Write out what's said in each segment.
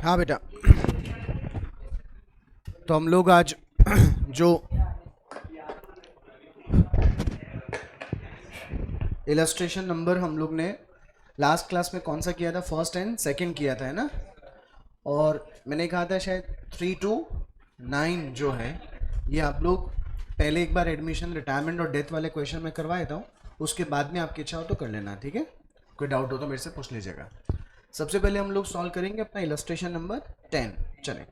हाँ बेटा, तो हम लोग आज जो इलस्ट्रेशन नंबर हम लोग ने लास्ट क्लास में कौन सा किया था, फर्स्ट एंड सेकंड किया था, है ना। और मैंने कहा था शायद 3 to 9 जो है ये आप लोग पहले एक बार एडमिशन, रिटायरमेंट और डेथ वाले क्वेश्चन में करवा देता हूँ, उसके बाद में आपकी इच्छा हो तो कर लेना, ठीक है। कोई डाउट हो तो मेरे से पूछ लीजिएगा। सबसे पहले हम लोग सॉल्व करेंगे अपना इलस्ट्रेशन नंबर 10। चलें।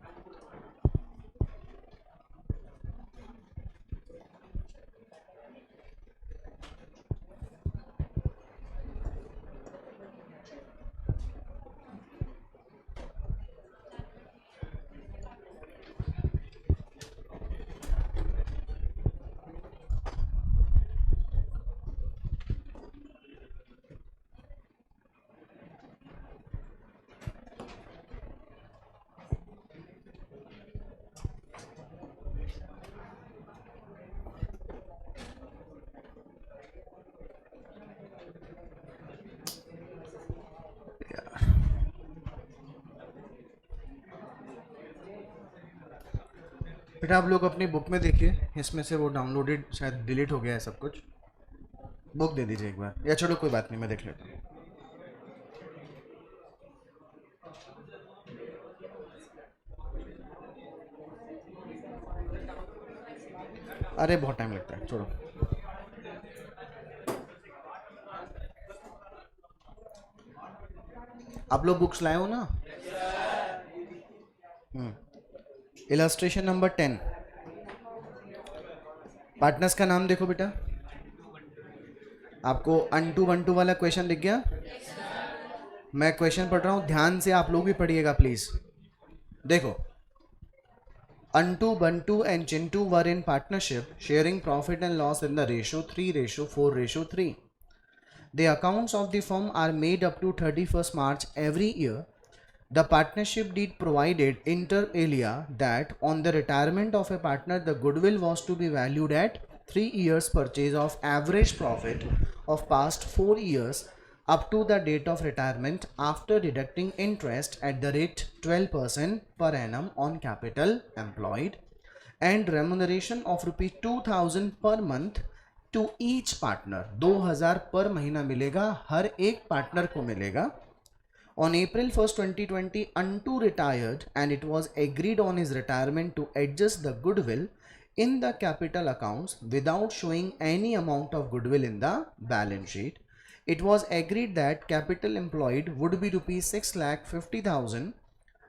बेटा आप लोग अपनी बुक में देखिए, इसमें से वो डाउनलोडेड शायद डिलीट हो गया है सब कुछ। बुक दे दीजिए एक बार, या छोड़ो कोई बात नहीं, मैं देख लेता हूँ। अरे बहुत टाइम लगता है, छोड़ो। आप लोग बुक्स लाए हो ना। इलस्ट्रेशन नंबर 10, पार्टनर्स का नाम देखो बेटा। आपको अनटू वन टू वाला क्वेश्चन दिख गया। मैं क्वेश्चन पढ़ रहा हूँ, ध्यान से आप लोग भी पढ़िएगा प्लीज। देखो, Antu, Bantu and Chintu were in partnership, sharing profit and loss in the ratio 3:4:3. The accounts of the firm are made up to 31st March every year. The partnership deed provided inter alia that on the retirement of a partner, the goodwill was to be valued at 3 years purchase of average profit of past 4 years up to the date of retirement after deducting interest at the rate 12% per annum on capital employed and remuneration of rupees 2000 per month to each partner। 2000 पर महीना मिलेगा, हर एक partner को मिलेगा। On April 1st, 2020, Antu retired and it was agreed on his retirement to adjust the goodwill in the capital accounts without showing any amount of goodwill in the balance sheet. It was agreed that capital employed would be rupees 6,50,000.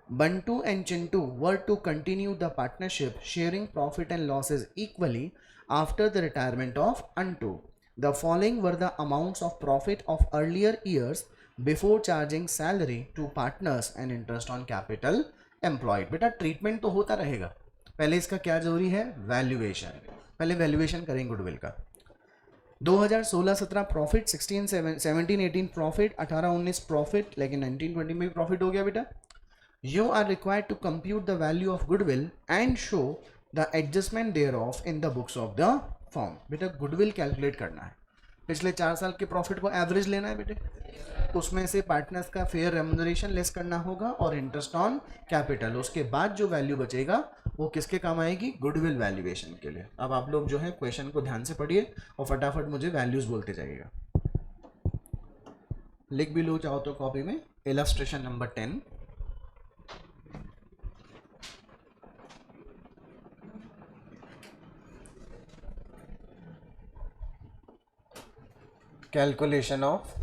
Bantu and Chintu were to continue the partnership, sharing profit and losses equally after the retirement of Antu. The following were the amounts of profit of earlier years before charging salary to partners and interest on capital employed। बेटा treatment तो होता रहेगा, पहले इसका क्या जरूरी है, valuation. पहले वैल्यूएशन करेंगे गुडविल का। 2016-17 प्रॉफिट, 16-17-18 प्रॉफिट, 18-19 प्रॉफिट, लेकिन 19-20 में भी प्रॉफिट हो गया बेटा। You are required to compute the value of goodwill and show the adjustment thereof in the books of the firm। बेटा गुडविल कैलकुलेट करना है, पिछले 4 साल के प्रॉफिट को एवरेज लेना है बेटे, उसमें से पार्टनर्स का फेयर रेम्यूनरेशन लेस करना होगा और इंटरेस्ट ऑन कैपिटल। उसके बाद जो वैल्यू बचेगा वो किसके काम आएगी, गुडविल वैल्यूएशन के लिए। अब आप लोग जो है क्वेश्चन को ध्यान से पढ़िए और फटाफट मुझे वैल्यूज बोलते जाइएगा। लिख भी लो चाहो तो कॉपी में, illustration number 10। Calculation of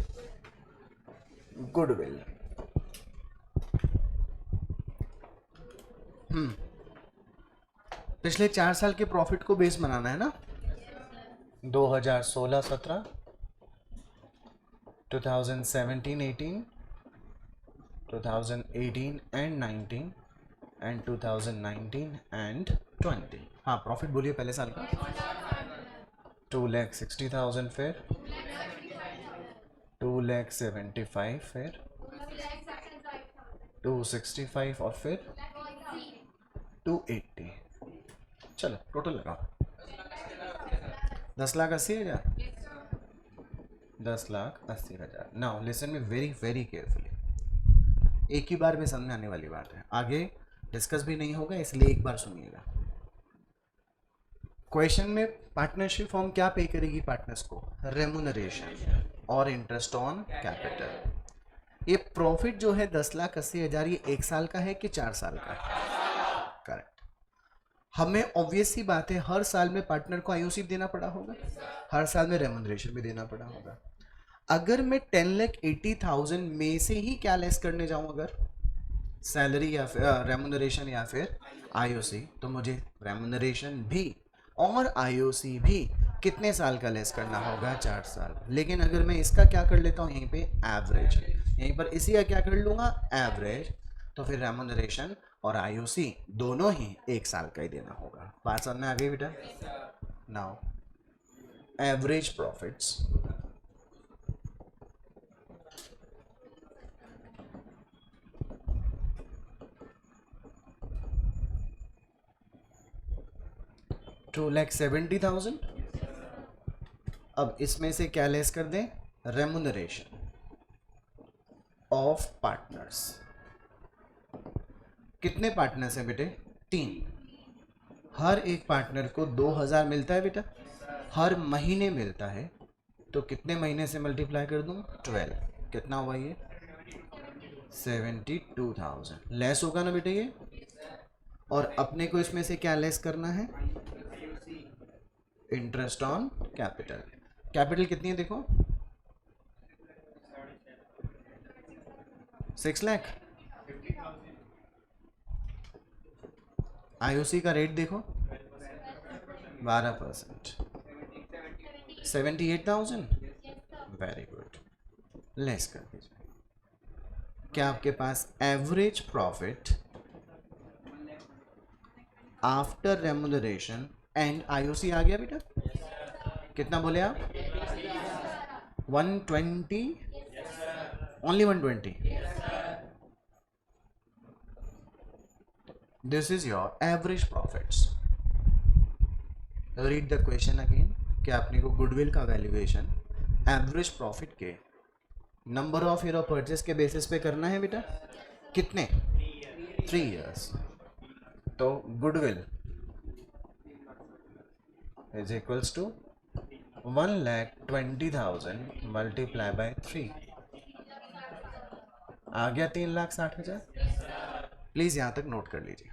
goodwill. पिछले 4 साल के प्रॉफिट को बेस बनाना है ना। 2016-17, 2017-18, 2018 and 19 and 2019 and 20। हाँ प्रॉफिट बोलिए पहले साल का। 2,60,000 फिर 2,75,000 फिर 265 और फिर 280। चलो टोटल लगाओ, 10,80,000, 10,80,000। Now listen me very very carefully. एक ही बार में समझ आने वाली बात है, आगे डिस्कस भी नहीं होगा, इसलिए एक बार सुनिएगा। क्वेश्चन में पार्टनरशिप फॉर्म क्या पे करेगी पार्टनर्स को? रेमुनरेशन और इंटरेस्ट ऑन कैपिटल। ये प्रॉफिट जो है 10,80,000, ये 1 साल का है कि 4 साल का है? करेक्ट। हमें ऑब्वियस सी बात है, हर साल में पार्टनर को आईओसी देना पड़ा होगा, हर साल में रेमुनरेशन भी देना पड़ा होगा। अगर मैं 10,80,000 में से ही क्या लेस करने जाऊं, अगर सैलरी या फिर रेमुनरेशन या फिर आईओसी, तो मुझे रेमुनरेशन भी और आईओसी भी कितने साल का लेस करना होगा? 4 साल। लेकिन अगर मैं इसका क्या कर लेता हूँ यहीं पे एवरेज, यहीं पर इसी का क्या कर लूँगा? एवरेज, तो फिर रेमुनरेशन और आईओसी दोनों ही 1 साल का ही देना होगा। बात समझ में आ गई बेटा? Now average profits, $2,70,000। अब इसमें से क्या लेस कर दें? Remuneration of partners. कितने पार्टनर्स हैं बेटे? 3। हर एक पार्टनर को 2,000 मिलता है बेटा, हर महीने मिलता है, तो कितने महीने से मल्टीप्लाई कर दूं? 12। कितना हुआ ये? 72,000। लेस होगा ना बेटे ये? और अपने को इसमें से क्या लेस करना है? Interest on capital. कैपिटल कितनी है देखो? 6 लाख। आईओसी का रेट देखो 12%, 78,000। वेरी गुड, लेस कर दीजिए। क्या आपके पास average profit after remuneration and IOC आ गया बेटा? कितना बोले आप? 120? Only 120? This is your average profits. Read the question again. क्या आपने को गुडविल का वैल्यूएशन एवरेज प्रॉफिट के number of year of purchase के बेसिस पे करना है बेटा? कितने? 3 years। तो goodwill is equals to 1,20,000 multiply by 3, आ गया 3,60,000। प्लीज यहां तक नोट कर लीजिए।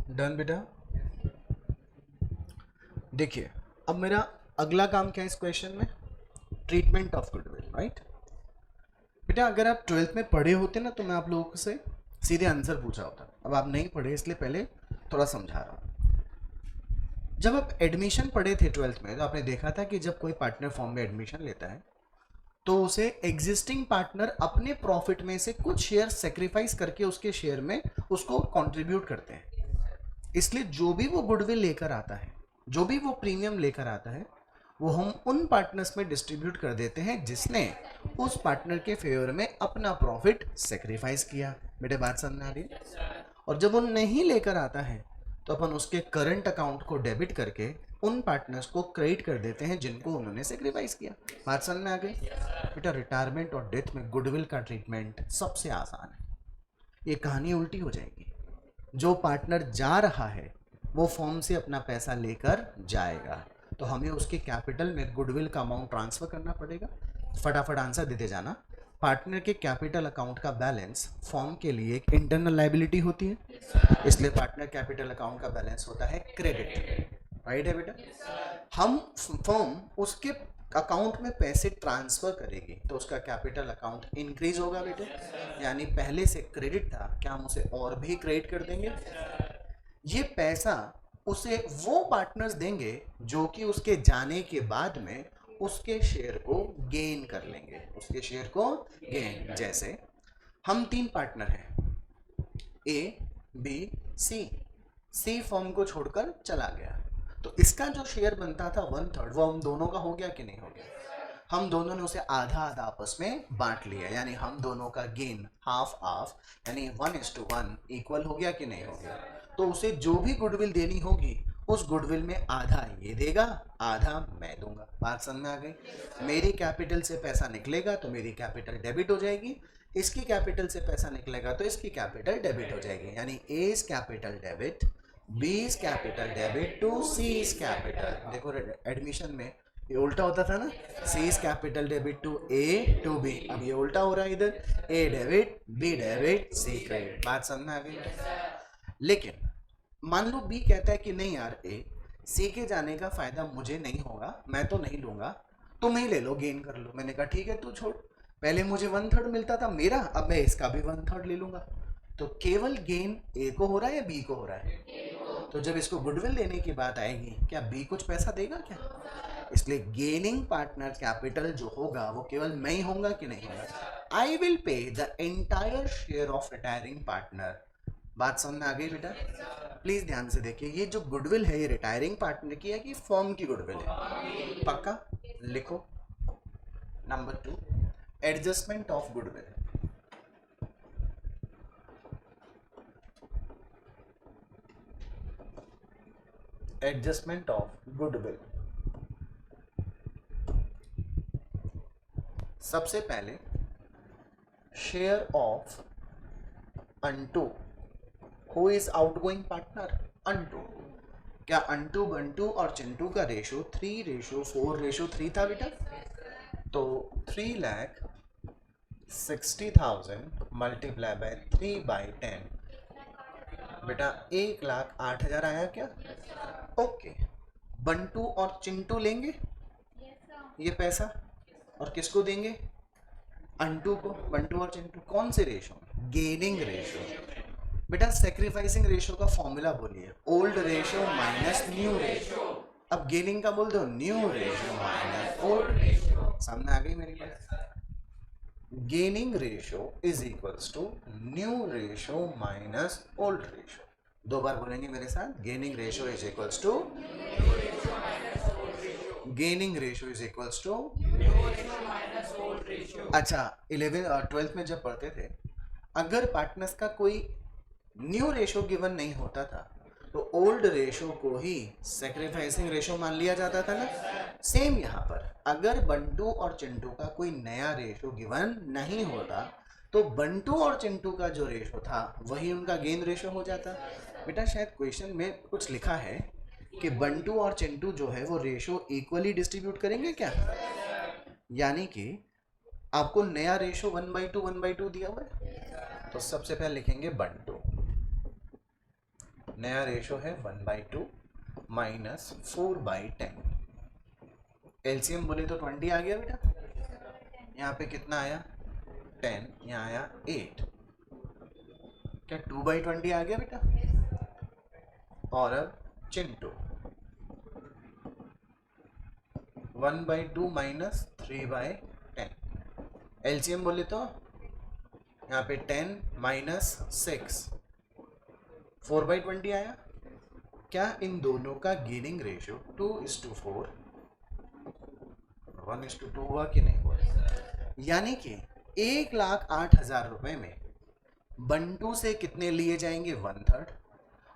डन बेटा। देखिए अब मेरा अगला काम क्या है इस क्वेश्चन में? ट्रीटमेंट ऑफ गुडविल, राइट बेटा? अगर आप 12th में पढ़े होते ना तो मैं आप लोगों से सीधे आंसर पूछा होता। अब आप नहीं पढ़े इसलिए पहले थोड़ा समझा रहा हूं। जब आप एडमिशन पढ़े थे 12th में तो आपने देखा था कि जब कोई पार्टनर फॉर्म में एडमिशन लेता है तो उसे एग्जिस्टिंग पार्टनर अपने प्रॉफिट में से कुछ शेयर सेक्रीफाइस करके उसके शेयर में उसको कंट्रीब्यूट करते हैं। इसलिए जो भी वो गुडविल लेकर आता है, जो भी वो प्रीमियम लेकर आता है, वो हम उन पार्टनर्स में डिस्ट्रीब्यूट कर देते हैं जिसने उस पार्टनर के फेवर में अपना प्रॉफिट सेक्रीफाइस किया। बेटे बात समझ आ रही है? और जब वो नहीं लेकर आता है तो अपन उसके करंट अकाउंट को डेबिट करके उन पार्टनर्स को क्रेडिट कर देते हैं जिनको उन्होंने सेक्रीफाइस किया। बात समझ में आ गई? बेटा रिटायरमेंट और डेथ में गुडविल का ट्रीटमेंट सबसे आसान है। ये कहानी उल्टी हो जाएगी। जो पार्टनर जा रहा है वो फॉर्म से अपना पैसा लेकर जाएगा, तो हमें उसके कैपिटल में गुडविल का अमाउंट ट्रांसफर करना पड़ेगा। फटाफट आंसर देते जाना। पार्टनर के कैपिटल अकाउंट का बैलेंस फॉर्म के लिए एक इंटरनल लायबिलिटी होती है, इसलिए पार्टनर कैपिटल अकाउंट का बैलेंस होता है क्रेडिट। राइट है बेटा? हम फॉर्म उसके अकाउंट में पैसे ट्रांसफर करेगी तो उसका कैपिटल अकाउंट इंक्रीज होगा बेटे, यानी पहले से क्रेडिट था, क्या हम उसे और भी क्रेडिट कर देंगे? ये पैसा उसे वो पार्टनर्स देंगे जो कि उसके जाने के बाद में उसके शेयर को गेन कर लेंगे, उसके शेयर को गेन। जैसे हम 3 पार्टनर हैं, A B C. C firm को छोड़कर चला गया, तो इसका जो शेयर बनता था 1/3 वो हम दोनों का हो गया कि नहीं हो गया? हम दोनों ने उसे आधा आधा आपस में बांट लिया, यानी हम दोनों का गेन हाफ हाफ, यानी 1:1 इक्वल हो गया कि नहीं हो गया? तो उसे जो भी गुडविल देनी होगी उस गुडविल में आधा ये देगा, आधा मैं दूंगा। बात समझ में आ गई? मेरी कैपिटल से पैसा निकलेगा तो मेरी कैपिटल डेबिट हो जाएगी, इसकी कैपिटल से पैसा निकलेगा तो इसकी कैपिटल डेबिट हो जाएगी, यानी A is capital debit, B is capital debit to C is capital. देखो एडमिशन में ये उल्टा होता था ना, C is capital debit to A to B, अब ये उल्टा हो रहा है इधर, A debit B debit C credit. बात समझ में आ गई? लेकिन मान लो बी कहता है कि नहीं यार ए, सी के जाने का फायदा मुझे नहीं होगा, मैं तो नहीं लूंगा, तुम ही ले लो, गेन कर लो। मैंने कहा ठीक है तू छोड़, पहले मुझे 1/3 मिलता था मेरा, अब मैं इसका भी 1/3 ले लूंगा। तो केवल गेन ए को हो रहा है या बी को हो रहा है? तो जब इसको गुडविल लेने की बात आएगी, क्या बी कुछ पैसा देगा क्या? इसलिए गेनिंग पार्टनर कैपिटल जो होगा वो केवल मैं ही होगा कि नहीं होगा? I will pay the entire share of retiring partner. बात समझ में आ गई बेटा? प्लीज ध्यान से देखिए, ये जो गुडविल है ये रिटायरिंग पार्टनर की है कि फर्म की गुडविल है? पक्का लिखो। Number 2, adjustment of goodwill. Adjustment of goodwill. सबसे पहले share of unto, who is outgoing partner? Unto. क्या अंटू बंटू और चिंटू का रेशो 3:4:3 था बेटा? तो 3,60,000 मल्टीप्लाई बाय 3/10 बेटा 1,08,000 आया क्या? ओके। बंटू और चिंटू लेंगे ये पैसा और किसको देंगे? अंटू को। बंटू और चिंटू कौन से रेशो? Gaining ratio. बेटा सेक्रीफाइसिंग रेशो का फॉर्मूला बोलिए, old ratio minus new ratio. अब गेनिंग का बोल दो, new ratio minus old ratio. सामने आ गई मेरी बात? Gaining ratio is equals to new ratio minus old ratio. 2 बार बोलेंगे मेरे साथ, gaining ratio is equals to, gaining ratio is equals to. अच्छा 11 और 12th में जब पढ़ते थे, अगर पार्टनर्स का कोई न्यू रेशो गिवन नहीं होता था तो ओल्ड रेशो को ही सेक्रीफाइसिंग रेशो मान लिया जाता था ना। सेम यहाँ पर अगर बंटू और चिंटू का कोई नया रेशो गिवन नहीं होता तो बंटू और चिंटू का जो रेशो था वही उनका गेन रेशो हो जाता। बेटा शायद क्वेश्चन में कुछ लिखा है कि बंटू और चिंटू जो है वो रेशो इक्वली डिस्ट्रीब्यूट करेंगे क्या, यानी कि आपको नया रेशो 1/2 दिया हुआ है, तो सबसे पहले लिखेंगे बंटू, नया रेशो है 1/2 माइनस 4/10। एलसीएम बोले तो 20 आ गया बेटा, यहाँ पे कितना आया 10, यहाँ आया 8, क्या 2/20 आ गया बेटा? और अब चिंटू 1/2 माइनस 3/10, एलसीएम बोले तो यहाँ पे 10 माइनस 6 4/20 आया। क्या इन दोनों का गेनिंग रेशियो 2:4 1:2 हुआ कि नहीं हुआ? यानी कि 1,08,000 रुपए में बंटू से कितने लिए जाएंगे 1/3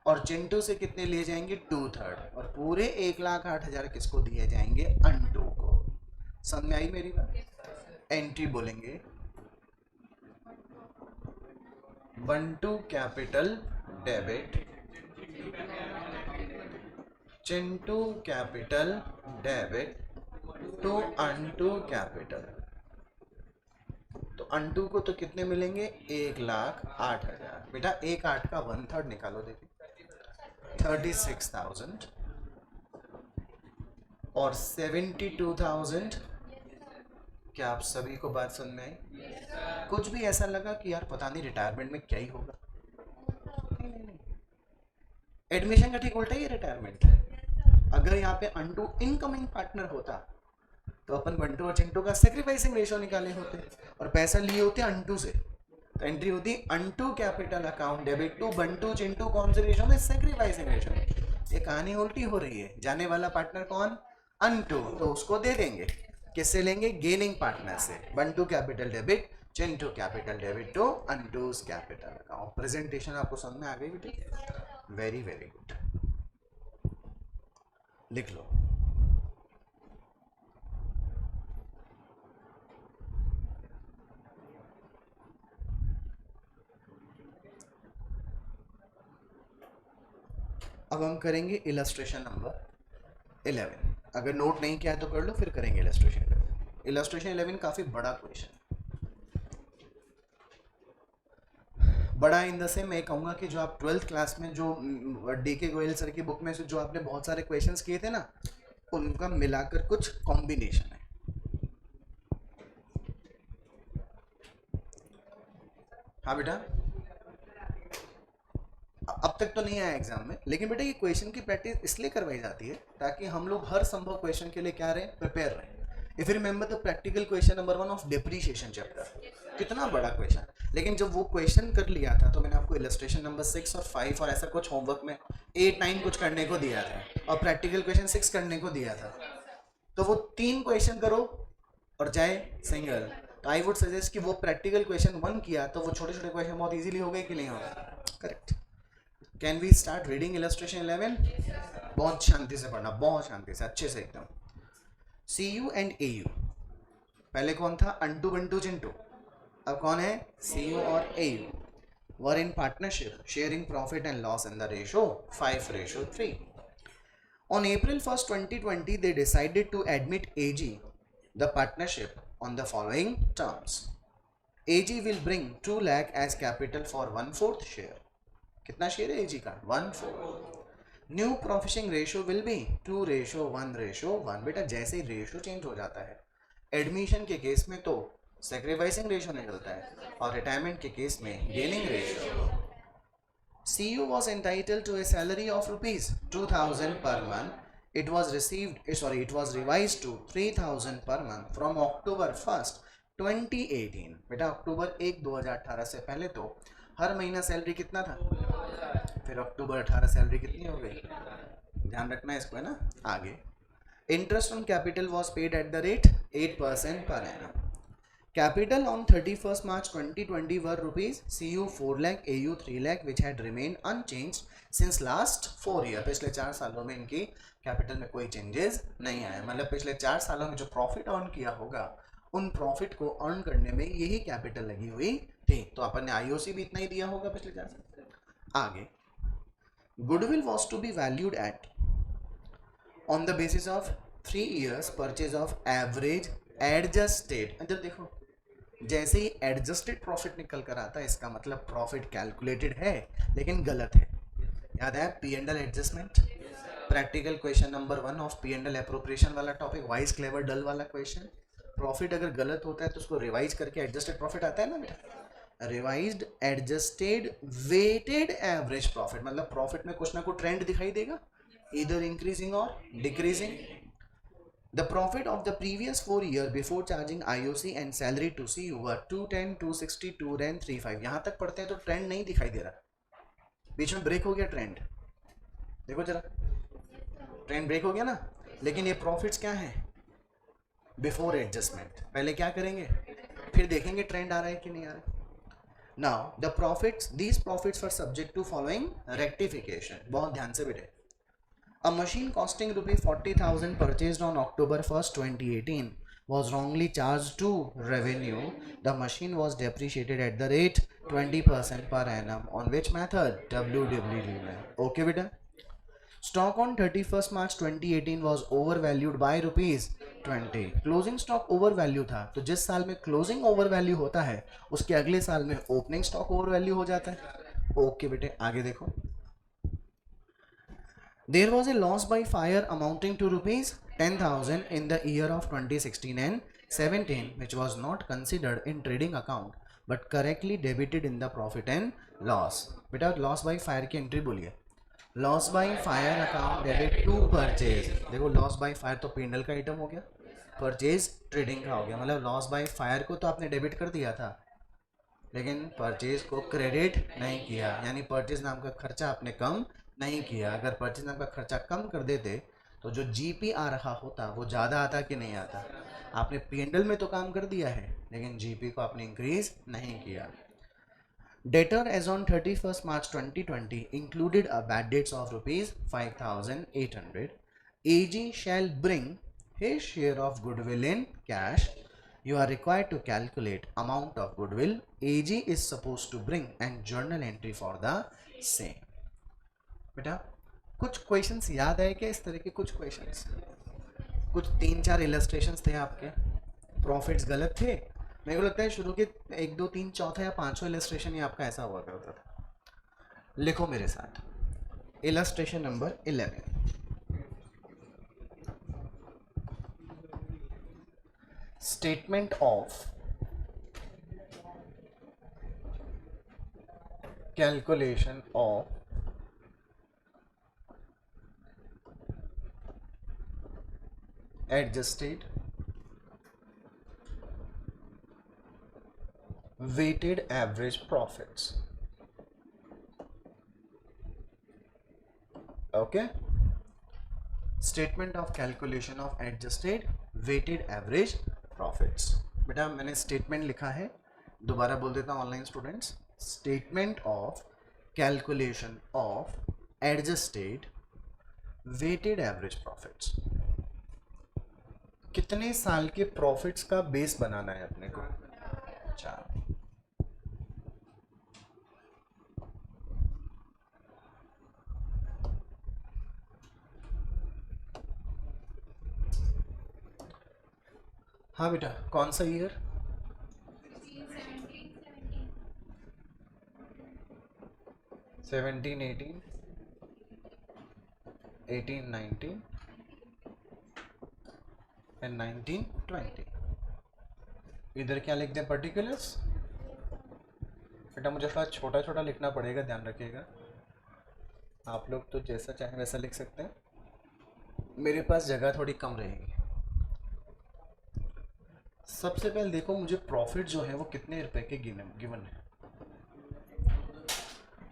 और चिंटू से कितने लिए जाएंगे 2/3 और पूरे 1,08,000 किसको दिए जाएंगे अंटू को। समझ में आई मेरी बात। एंट्री बोलेंगे Bantu capital debit, Chintu capital debit to Antu capital. तो अंटू को तो कितने मिलेंगे 1,08,000। बेटा 1,08 का 1/3 निकालो, देखिए 36,000 और 72,000। क्या आप सभी को बात समझ में आई? कुछ भी ऐसा लगा कि यार पता नहीं रिटायरमेंट में क्या ही होगा? एडमिशन का ठीक उल्टा ही है रिटायरमेंट। अगर यहाँ पे अंटू इनकमिंग पार्टनर होता तो अपन बंटू और चिंटू का सेक्रीफाइसिंग रेशियो निकाले होते और पैसा लिए होते अंटू से। तो एंट्री होती Antu capital account debit to Bantu Chintu कौन से रेशियो में? सेक्रीफाइसिंग रेशियो में। ये कहानी उल्टी हो रही है। जाने वाला पार्टनर कौन? अंटू, तो उसको दे देंगे। किससे लेंगे? गेनिंग पार्टनर से। Bantu capital debit Chintu capital debit to Antu's capital account. Presentation आपको समझ में आ गई बेटे? वेरी वेरी गुड, लिख लो। अब हम करेंगे इलस्ट्रेशन नंबर 11। अगर नोट नहीं किया तो कर लो, फिर करेंगे इलस्ट्रेशन 11। इलस्ट्रेशन 11 काफी बड़ा क्वेश्चन, बड़ा इन द सेम मैं कहूँगा कि जो आप 12th क्लास में जो डीके गोयल सर की बुक में से जो आपने बहुत सारे क्वेश्चंस किए थे ना, उनका मिलाकर कुछ कॉम्बिनेशन है। हाँ बेटा, अब तक तो नहीं आया एग्जाम में, लेकिन बेटा ये क्वेश्चन की प्रैक्टिस इसलिए करवाई जाती है ताकि हम लोग हर संभव क्वेश्चन के लिए क्या रहे? प्रिपेयर रहे। If you remember the practical question number 1 of depreciation chapter, कितना बड़ा क्वेश्चन, लेकिन जब वो क्वेश्चन कर लिया था तो मैंने आपको इलस्ट्रेशन नंबर 6 और 5 और ऐसा कुछ होमवर्क में 8, 9 कुछ करने को दिया था और प्रैक्टिकल क्वेश्चन 6 करने को दिया था। तो वो 3 क्वेश्चन करो और जाए सिंगल। तो आई वुड सजेस्ट कि वो प्रैक्टिकल क्वेश्चन 1 किया तो वो छोटे छोटे क्वेश्चन बहुत इजीली हो गए कि नहीं हो गए? Correct. Can we start reading illustration 11? बहुत शांति से पढ़ना, बहुत शांति से, अच्छे से एकदम। C U and A U, पहले कौन था? अंटू बंटू चिंटू। अब कौन है? सी यू और A U were in partnership sharing profit and loss in the ratio 5:3। On April 1st, 2020, they decided to admit AG, the partnership, on the following terms. AG will bring 2 lakh as capital for 1/4 share. कितना share है AG का? 1/4. New profishing ratio will be 2:1:1. बेटा जैसे ही ratio change हो जाता है, admission के case में तो सेक्रीफाइसिंग रेशियो निकलता है और रिटायरमेंट के केस में gaining ratio. CU was entitled to a salary of rupees 2,000 per month. It was revised to 3,000 per month from October 1st, 2018. बेटा अक्टूबर 1, 2018 से पहले तो हर महीना सैलरी कितना था? फिर अक्टूबर 18 सैलरी कितनी हो गई? ध्यान रखना है इसको, है ना? आगे interest on capital was paid at the rate 8% per annum. Capital on 31st March 2020 were rupees CU 4 lakh, AU 3 lakh, which had remained unchanged since last 4 years. पिछले 4 सालों में इनकी कैपिटल में कोई चेंजेस नहीं आया। मतलब पिछले 4 सालों में जो प्रॉफिट अर्न किया होगा, उन प्रॉफिट को अर्न करने में यही कैपिटल लगी हुई थी। तो अपन ने आईओसी भी इतना ही दिया होगा पिछले 4 साल। आगे goodwill was to be valued at on the basis of 3 years purchase of average adjusted. इधर देखो, जैसे ही एडजस्टेड प्रॉफिट निकल कर आता है इसका मतलब प्रॉफिट कैलकुलेटेड है लेकिन गलत है। याद है P&L adjustment? Practical question number 1 of P&L appropriation वाला टॉपिक, वाइज क्लेवर डल वाला क्वेश्चन। प्रॉफिट अगर गलत होता है तो उसको रिवाइज करके एडजस्टेड प्रॉफिट आता है ना बेटा। Revised adjusted weighted average profit, मतलब प्रॉफिट में कुछ ना कुछ ट्रेंड दिखाई देगा, इधर इंक्रीजिंग और decreasing. The profit of the previous 4 years before charging IOC and salary to CU were 210, 260, 235. यहाँ तक पढ़ते हैं तो ट्रेंड नहीं दिखाई दे रहा, बीच में ब्रेक हो गया ट्रेंड। देखो जरा, ट्रेंड ब्रेक हो गया ना। लेकिन ये प्रॉफिट्स क्या हैं? Before adjustment. पहले क्या करेंगे, फिर देखेंगे ट्रेंड आ रहा है कि नहीं आ रहा है। Now the profits, these profits were subject to following rectification. बहुत ध्यान से बेटे. A machine costing rupees 40,000 purchased on October 1st, 2018 was wrongly charged to revenue. The machine was depreciated at the rate 20% per annum. On which method? WWD में. Okay बेटा. Stock on 31st March 2018 was overvalued by rupees 20. Closing stock overvalue था, तो जिस साल में closing overvalue होता है उसके अगले साल में opening stock overvalue हो जाता है. ओके बेटे, आगे देखो. There was a loss by fire amounting to rupees 10,000 in the year of 2016 and 17, which was not considered in trading account but correctly debited in the profit and loss. बेटा loss by fire की entry बोलिए. Loss by fire account debit to purchase. देखो loss by fire तो पेंडल का item हो गया, purchase trading का हो गया. मतलब लॉस बाय फायर को तो आपने डेबिट कर दिया था लेकिन परचेज को क्रेडिट नहीं किया, यानी परचेज नाम का खर्चा आपने कम नहीं किया. अगर परचेज नाम का खर्चा कम कर देते तो जो जीपी आ रहा होता वो ज़्यादा आता कि नहीं आता. आपने पेंडल में तो काम कर दिया है लेकिन जीपी को आपने इंक्रीज नहीं किया. Debtor as on 31st March 2020 included a bad debts of rupees 5,800. AG shall bring his share of goodwill in cash. You are required to calculate amount of goodwill AG is supposed to bring and journal entry for the same. बेटा कुछ questions याद है क्या इस तरह के? कुछ questions, कुछ 3-4 इलस्ट्रेशंस थे आपके. प्रॉफिट्स गलत थे. मेरे को लगता है शुरू के 1, 2, 3, चौथा या 5वां इलस्ट्रेशन ही आपका ऐसा हुआ करता था. लिखो मेरे साथ. Illustration number 11. Statement of calculation of adjusted weighted average profits. Okay, statement of calculation of adjusted weighted average profits. बेटा मैंने स्टेटमेंट लिखा है, दोबारा बोल देता हूँ online students. Statement of calculation of adjusted weighted average profits. कितने साल के प्रॉफिट्स का बेस बनाना है अपने को? 4. हाँ बेटा, कौन सा ईयर? 17, 18, 18, 19 एंड 19, 20. इधर क्या लिख दें? पर्टिकुलर्स. बेटा मुझे थोड़ा छोटा छोटा लिखना पड़ेगा, ध्यान रखिएगा. आप लोग तो जैसा चाहें वैसा लिख सकते हैं, मेरे पास जगह थोड़ी कम रहेगी. सबसे पहले देखो मुझे प्रॉफिट जो है वो कितने रुपए के गिवन है.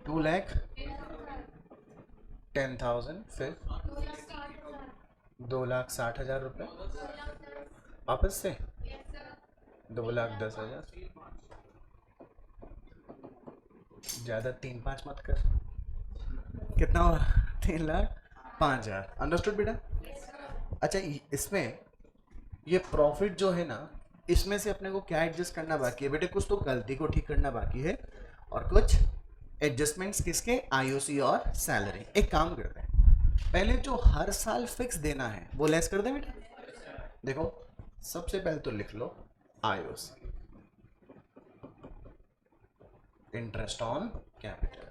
2,10,000. फिर 2,60,000 रुपये. वापस से 2,10,000. ज़्यादा 3-5 मत कर. कितना हुआ? 3,05,000. अंडरस्टूड बेटा? अच्छा, इसमें ये प्रॉफिट जो है ना, इसमें से अपने को क्या एडजस्ट करना बाकी है बेटे? कुछ तो गलती को ठीक करना बाकी है और कुछ एडजस्टमेंट्स किसके? आईओसी और सैलरी. एक काम करते हैं, पहले जो हर साल फिक्स देना है वो लेस कर दे बेटा. देखो सबसे पहले तो लिख लो आईओसी, इंटरेस्ट ऑन कैपिटल.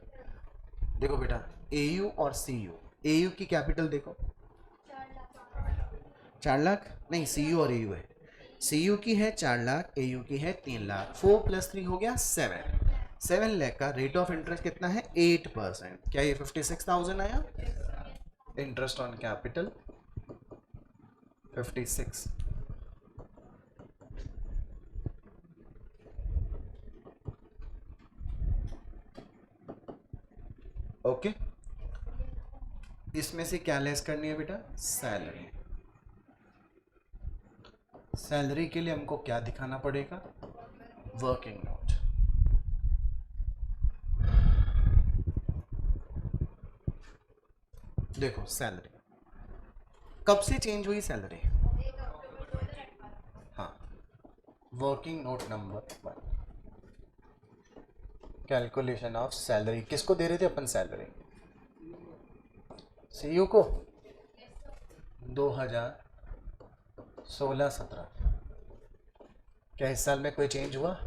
देखो बेटा एयू और सीयू. एयू की कैपिटल देखो 4 लाख. नहीं, सीयू और एयू है. सीयू की है 4 लाख, एयू की है 3 लाख. 4 + 3 हो गया 7 लाख का रेट ऑफ इंटरेस्ट कितना है? 8%. क्या ये 56,000 आया? Interest on capital 56. ओके, इसमें से क्या लेस करनी है बेटा? सैलरी. सैलरी के लिए हमको क्या दिखाना पड़ेगा? Working note. देखो सैलरी कब से चेंज हुई सैलरी? हाँ, working note number 1, calculation of salary. किसको दे रहे थे अपन सैलरी? सीयू को। 2016-17। क्या इस साल में कोई चेंज हुआ?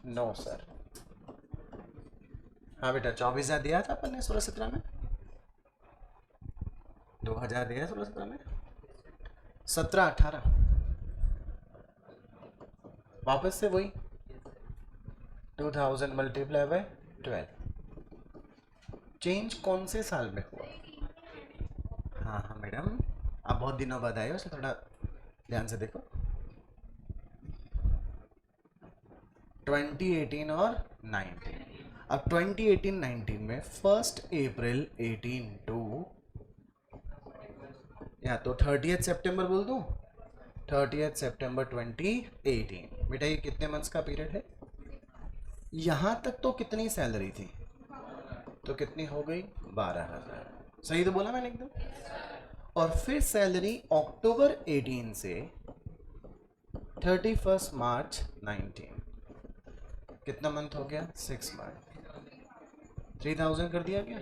No sir. हाँ बेटा, 24,000 दिया था अपन ने 16-17 में। 2,000 दिया 16-17 में। 17-18 वापस से वही 2000 मल्टीप्लाई बाय 12। चेंज कौन से साल में हुआ? हाँ हाँ मैडम, आप बहुत दिनों बाद आए हो, तो थोड़ा ध्यान से देखो। 2018 और 19। अब 2018-19 में 1 अप्रैल 18 टू, या तो 30 सितंबर बोल दूं, 30 सितंबर 2018। बेटा ये कितने मंथ्स का पीरियड है? यहाँ तक तो कितनी सैलरी थी? तो कितनी हो गई? 12,000। सही तो बोला मैंने एकदम। और फिर सैलरी अक्टूबर 18 से 31 मार्च 19, कितना मंथ हो गया? 6 मंथ। 3,000 कर दिया क्या?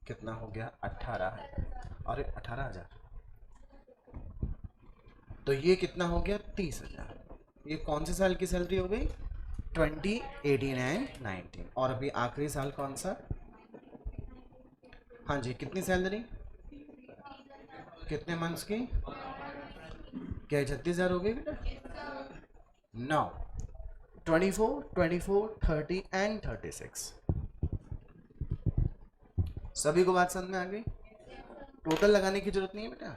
कितना हो गया? 18। अरे 18,000। तो ये कितना हो गया? 30,000। ये कौन से साल की सैलरी हो गई? 2018 एंड 19। और अभी आखिरी साल कौन सा? हाँ जी, कितनी सैलरी? कितने मंथ्स की? क्या 36,000 हो गई बेटा? No, 24, 24, 30 and 36। सभी को बात समझ में आ गई? टोटल लगाने की जरूरत नहीं है बेटा,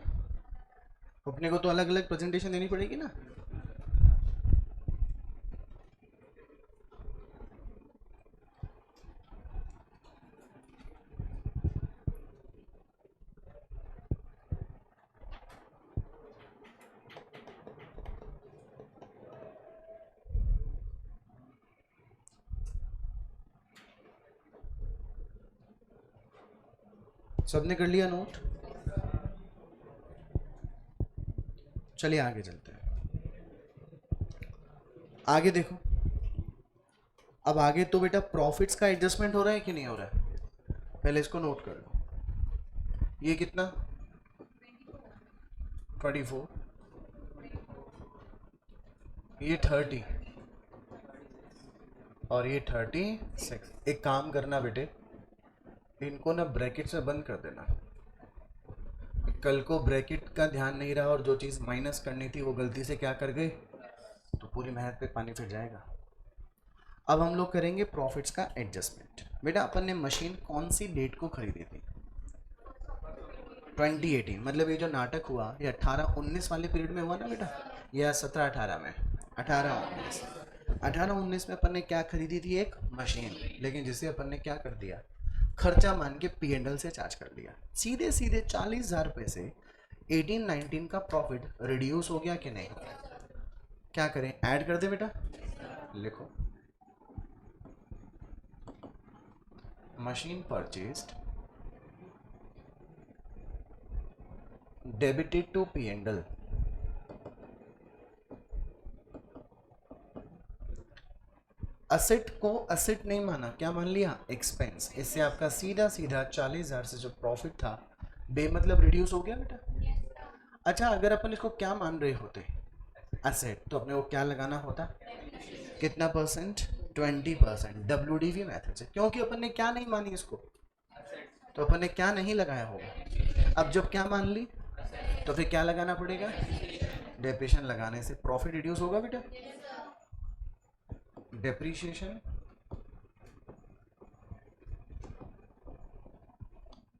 अपने को तो अलग अलग प्रेजेंटेशन देनी पड़ेगी ना। सबने कर लिया नोट? चलिए आगे चलते हैं। आगे देखो, अब आगे तो बेटा प्रॉफिट्स का एडजस्टमेंट हो रहा है कि नहीं हो रहा है? पहले इसको नोट कर लो। ये कितना? 24, ये 30 और ये 36। एक काम करना बेटे, इनको ना ब्रैकेट से बंद कर देना। कल को ब्रैकेट का ध्यान नहीं रहा और जो चीज़ माइनस करनी थी वो गलती से क्या कर गए, तो पूरी मेहनत पे पानी फिर जाएगा। अब हम लोग करेंगे प्रॉफिट्स का एडजस्टमेंट। बेटा अपन ने मशीन कौन सी डेट को खरीदी थी? 2018। मतलब ये जो नाटक हुआ ये 18-19 वाले पीरियड में हुआ ना बेटा, या 17-18 में? 18-19। 18-19 में अपन ने क्या खरीदी थी? एक मशीन। लेकिन जिसे अपन ने क्या कर दिया, खर्चा मान के P&L से चार्ज कर दिया। सीधे सीधे 40,000 रुपये से 18-19 का प्रॉफिट रिड्यूस हो गया कि नहीं? क्या करें, ऐड कर दे बेटा। लिखो, machine purchased debited to P&L। Asset को असेट नहीं माना, क्या मान लिया? एक्सपेंस। इससे आपका सीधा सीधा 40,000 से जो प्रॉफिट था बेमतलब रिड्यूस हो गया बेटा। अच्छा, अगर अपन इसको क्या मान रहे होते, असेट, तो अपने को क्या लगाना होता? कितना परसेंट? 20%। WDV मेथड से, क्योंकि अपन ने क्या नहीं मानी इसको, तो अपन ने क्या नहीं लगाया होगा। अब जब क्या मान ली तो फिर क्या लगाना पड़ेगा? डेप्रिसिएशन लगाने से प्रॉफिट रिड्यूस होगा बेटा। Depreciation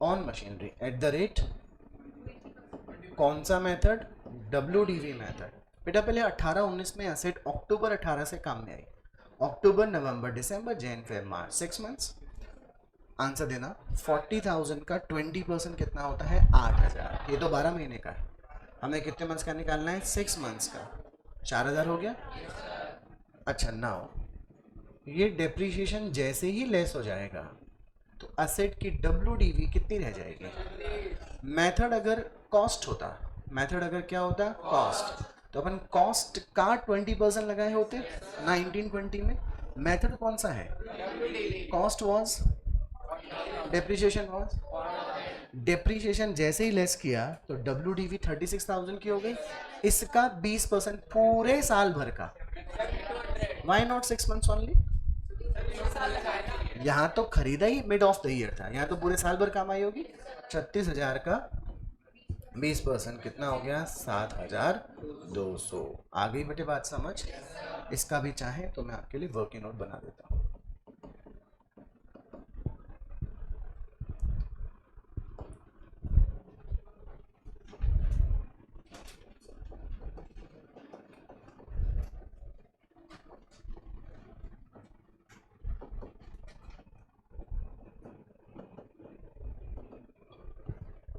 on machinery at the rate, कौन सा मेथड? WDV method. बेटा पहले 18-19 में एसेट अक्टूबर 18 से काम में आई। अक्टूबर, नवंबर, दिसंबर, जैन, फेब, मार्च, 6 मंथ्स। आंसर देना। 40,000 का 20% कितना होता है? 8,000। ये तो 12 महीने का है, हमें कितने मंथ्स का निकालना है? 6 मंथ्स का। 4,000 हो गया। अच्छा, नाउ ये डेप्रीशिएशन जैसे ही लेस हो जाएगा तो एसेट की WDV कितनी रह जाएगी? मेथड अगर कॉस्ट होता, मेथड अगर क्या होता कॉस्ट, तो अपन कॉस्ट का 20% लगाए होते 1920 में। मेथड कौन सा है? Cost was, depreciation was, depreciation जैसे ही लेस किया तो WDV 36,000 की हो गई। इसका 20% पूरे साल भर का, वाई नॉट 6 months ओनली? यहाँ तो खरीदा ही मिड ऑफ द ईयर था, यहाँ तो पूरे साल भर काम आई होगी। 36,000 का 20% कितना हो गया? 7,200। आ गई बेटे बात समझ? इसका भी चाहे तो मैं आपके लिए वर्किंग नोट बना देता हूँ।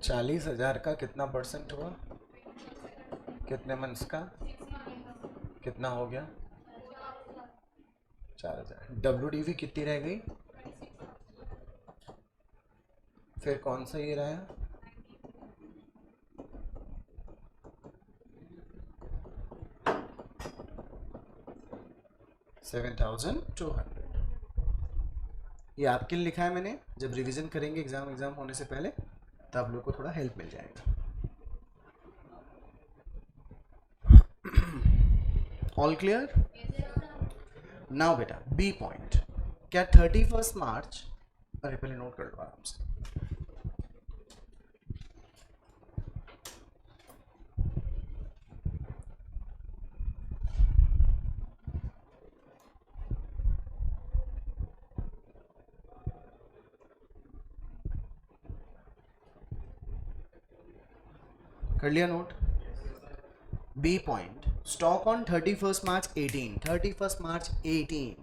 चालीस हजार का कितना परसेंट हुआ? कितने मंथ्स का? कितना हो गया? 4,000। WDV कितनी रह गई? फिर कौन सा ये रहा? 7,200। ये आपके लिए लिखा है मैंने, जब रिवीजन करेंगे एग्जाम होने से पहले तब आप लोग को थोड़ा हेल्प मिल जाएगा। All clear? नाउ बेटा बी पॉइंट, क्या 31 मार्च, अरे पहले नोट कर लो आराम से। कर लिया note? B point, stock on 31 March 18, 31 March 18,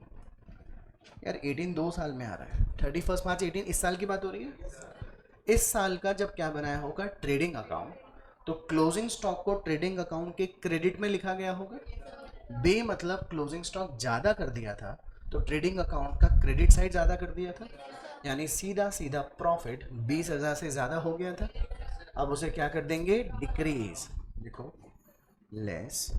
यार 18 2 साल में आ रहा है, 31 मार्च 18 इस साल की बात हो रही है। इस साल का जब क्या बनाया होगा? ट्रेडिंग अकाउंट, तो क्लोजिंग स्टॉक को ट्रेडिंग अकाउंट के क्रेडिट में लिखा गया होगा। बे मतलब क्लोजिंग स्टॉक ज़्यादा कर दिया था तो ट्रेडिंग अकाउंट का क्रेडिट साइड ज़्यादा कर दिया था, यानी सीधा सीधा प्रॉफिट 20,000 से ज़्यादा हो गया था। अब उसे क्या कर देंगे? डिक्रीज, देखो less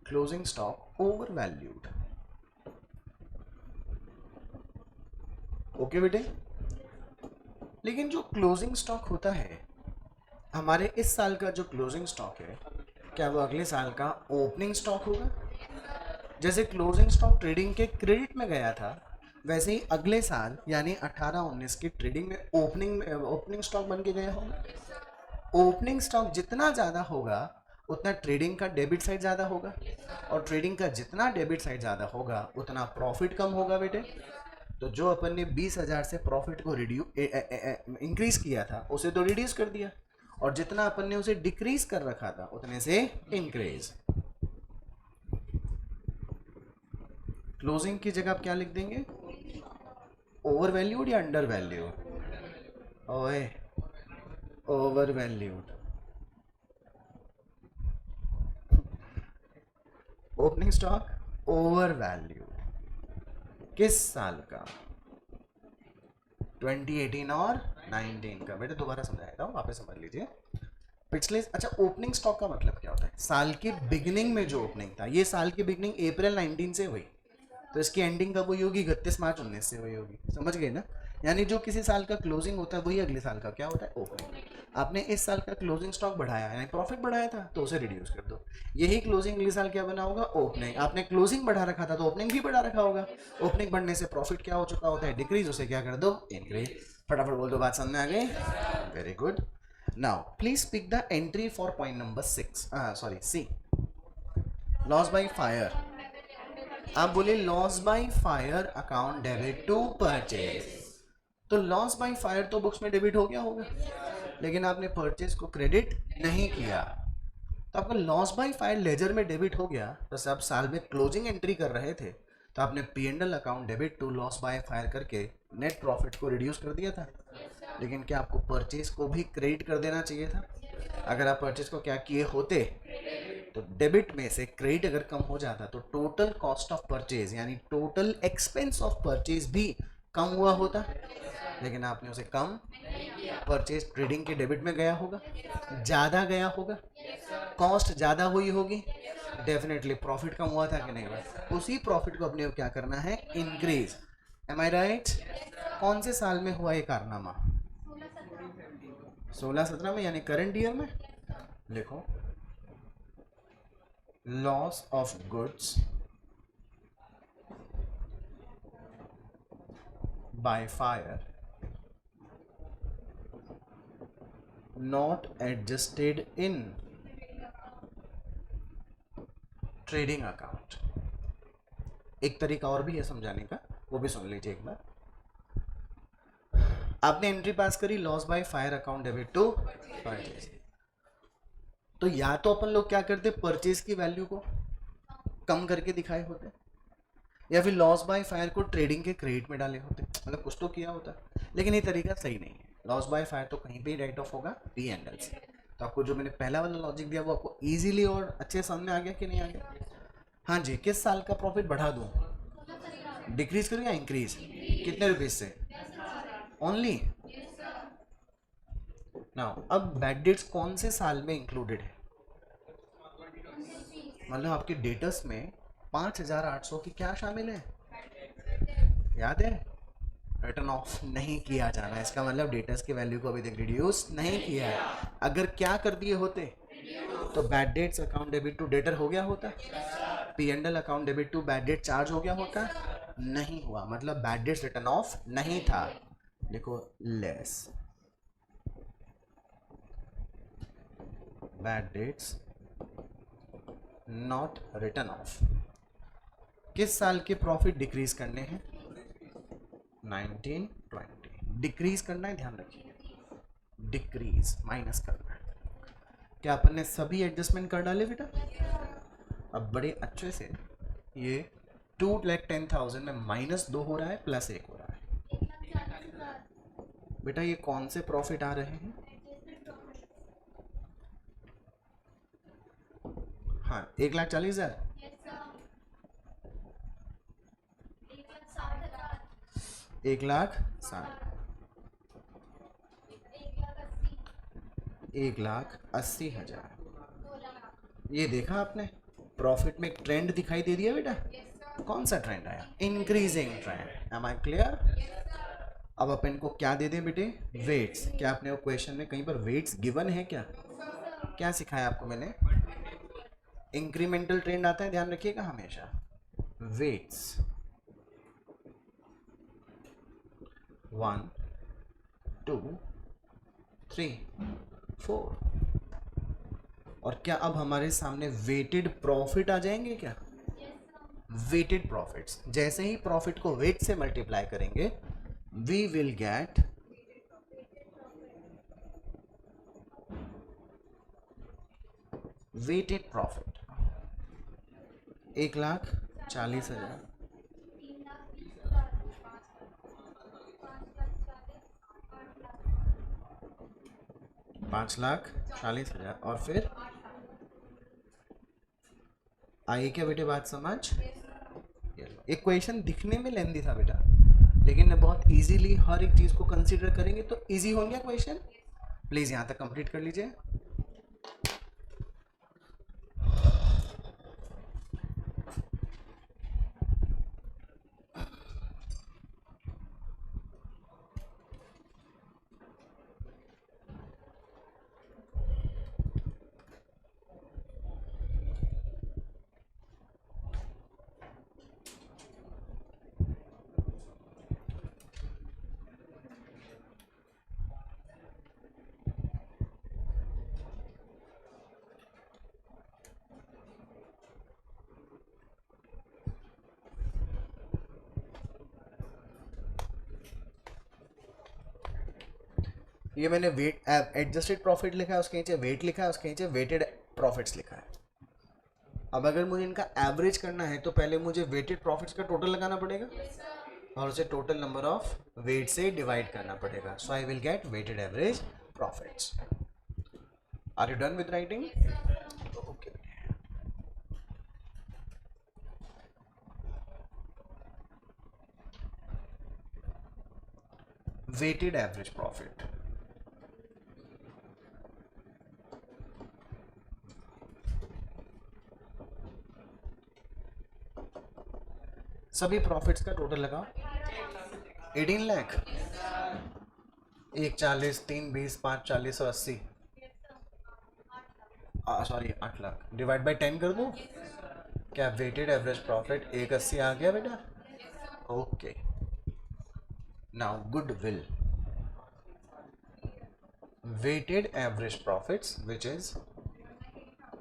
closing stock over valued. Okay बेटे, लेकिन जो क्लोजिंग स्टॉक होता है हमारे इस साल का, जो क्लोजिंग स्टॉक है, क्या वो अगले साल का ओपनिंग स्टॉक होगा? जैसे क्लोजिंग स्टॉक ट्रेडिंग के क्रेडिट में गया था, वैसे ही अगले साल यानी 18-19 की ट्रेडिंग में ओपनिंग स्टॉक बन के गया होगा। ओपनिंग स्टॉक जितना ज़्यादा होगा उतना ट्रेडिंग का डेबिट साइड ज़्यादा होगा, और ट्रेडिंग का जितना डेबिट साइड ज़्यादा होगा उतना प्रॉफिट कम होगा बेटे। तो जो अपन ने 20,000 से प्रॉफिट को इंक्रीज किया था उसे तो रिड्यूस कर दिया, और जितना अपन ने उसे डिक्रीज कर रखा था उतने से इंक्रीज। क्लोजिंग की जगह आप क्या लिख देंगे? ओवर वैल्यूड या अंडर वैल्यूड? ओए over valued. Opening stock over valued. किस साल का? 2018 और 19 का। बेटे दोबारा समझाता हूँ, वापस समझ लीजिए। पिछले, अच्छा ओपनिंग स्टॉक का मतलब क्या होता है? साल की बिगिनिंग में जो ओपनिंग था, ये साल की बिगिनिंग अप्रैल 19 से हुई, तो इसकी एंडिंग कब हुई होगी? 31 मार्च 19 से हुई होगी। समझ गए ना? यानी जो किसी साल का क्लोजिंग होता है वही अगले साल का क्या होता है? ओपनिंग। आपने इस साल का क्लोजिंग स्टॉक बढ़ाया यानी प्रॉफिट बढ़ाया था तो उसे रिड्यूस कर दो, यही क्लोजिंग अगले साल क्या बना होगा? ओपनिंग। आपने क्लोजिंग बढ़ा रखा था तो ओपनिंग भी बढ़ा रखा होगा, ओपनिंग बढ़ने से प्रॉफिट क्या हो चुका होता है? डिक्रीज। उसे क्या कर दो? इंक्रीज। फटाफट बोल दो, बात समझ में आ गई? Very good. Now please pick the entry for point number 6, sorry C, loss by fire. आप बोले loss by fire account debit to purchase, तो लॉस बाय फायर तो बुक्स में डेबिट हो गया होगा, लेकिन आपने परचेज को क्रेडिट नहीं किया, तो आपका लॉस बाय फायर लेजर में डेबिट हो गया। बस आप साल में क्लोजिंग एंट्री कर रहे थे तो आपने P&L account debit to loss by fire करके नेट प्रॉफिट को रिड्यूस कर दिया था, लेकिन क्या आपको परचेज को भी क्रेडिट कर देना चाहिए था? अगर आप परचेज को क्या किए होते, तो डेबिट में से क्रेडिट अगर कम हो जाता तो टोटल कॉस्ट ऑफ परचेज यानी टोटल एक्सपेंस ऑफ परचेज भी कम हुआ होता, लेकिन आपने उसे कम, परचेज ट्रेडिंग के डेबिट में गया होगा, ज़्यादा गया होगा, कॉस्ट ज़्यादा हुई होगी, डेफिनेटली प्रॉफिट कम हुआ था कि नहीं हुआ। उसी प्रॉफिट को अपने को क्या करना है, इंक्रीज। एम आई राइट? कौन से साल में हुआ ये कारनामा? 16-17 में, यानी करंट ईयर में। लिखो, loss of goods by fire not adjusted in trading account. एक तरीका और भी है समझाने का, वो भी सुन लीजिए एक बार। आपने एंट्री पास करी, loss by fire account debit to purchase. तो या तो अपन लोग क्या करते, परचेज की वैल्यू को कम करके दिखाए होते, या फिर लॉस बाय फायर को ट्रेडिंग के क्रेडिट में डाले होते, मतलब कुछ तो किया होता। लेकिन ये तरीका सही नहीं है। लॉस बाय फायर तो कहीं भी राइट ऑफ होगा पी एंड एल से। तो आपको जो मैंने पहला वाला लॉजिक दिया वो आपको इजीली और अच्छे सामने आ गया कि नहीं आ गया? हाँ जी। किस साल का प्रॉफिट बढ़ा दूं, डिक्रीज करूं या इंक्रीज? कितने रुपीज से? Only now. अब बैड डेट्स कौन से साल में इंक्लूडेड है? मतलब आपके डेटर्स में 5800 की क्या शामिल है, याद है? रिटर्न ऑफ नहीं किया जाना, इसका मतलब डेटर्स की वैल्यू को अभी तक रिड्यूस नहीं किया है। अगर क्या कर दिए होते तो bad debts account debit to debtor हो गया होता, P and L account debit to bad debt charge हो गया होता, नहीं हुआ, मतलब बैड डेट्स रिटर्न ऑफ नहीं था। देखो, less bad debts not return of. किस साल के प्रॉफिट डिक्रीज करने हैं? 1920। डिक्रीज करना है, ध्यान रखिए, डिक्रीज माइनस करना है। क्या अपन ने सभी एडजस्टमेंट कर डाले बेटा? अब बड़े अच्छे से ये 2,10,000 में -2 हो रहा है, +1 हो रहा है। बेटा ये कौन से प्रॉफिट आ रहे हैं? हाँ, 1,40,000, 1,60,000, 1,80,000। ये देखा आपने, प्रॉफिट में एक ट्रेंड दिखाई दे दिया बेटा। कौन सा ट्रेंड आया? Increasing trend. Am I clear? अब अपन को क्या दे दें बेटे? वेट्स। क्या आपने वो क्वेश्चन में कहीं पर वेट्स गिवन है क्या? क्या सिखाया आपको मैंने? इंक्रीमेंटल ट्रेंड आता है, ध्यान रखिएगा हमेशा। वेट्स 1 2 3 4। और क्या अब हमारे सामने वेटेड प्रॉफिट आ जाएंगे क्या? Weighted profits. जैसे ही प्रॉफिट को वेट से मल्टीप्लाई करेंगे, we will get weighted profit. 1,40,000, 5,40,000। और फिर आई क्या बेटे बात समझ? इक्वेशन दिखने में लेंदी था बेटा, लेकिन बहुत इजीली हर एक चीज को कंसीडर करेंगे तो इजी हो गया क्वेश्चन। प्लीज यहां तक कंप्लीट कर लीजिए। ये मैंने वेट एडजस्टेड प्रॉफिट लिखा है, उसके नीचे वेट लिखा है, उसके नीचे वेटेड प्रॉफिट्स लिखा है। अब अगर मुझे इनका एवरेज करना है तो पहले मुझे वेटेड प्रॉफिट्स का टोटल लगाना पड़ेगा और उसे टोटल नंबर ऑफ वेट से डिवाइड करना पड़ेगा। So I will get weighted average profits. Are you done with writing? Okay. Weighted average profit, सभी प्रॉफिट्स का टोटल लगाओ 18 लाख। 1 40, 3 20, 5 40 और 80, सॉरी 8 लाख डिवाइड बाय 10 कर दो। क्या वेटेड एवरेज प्रॉफिट 180 आ गया बेटा? Okay. Now goodwill, weighted average profits which is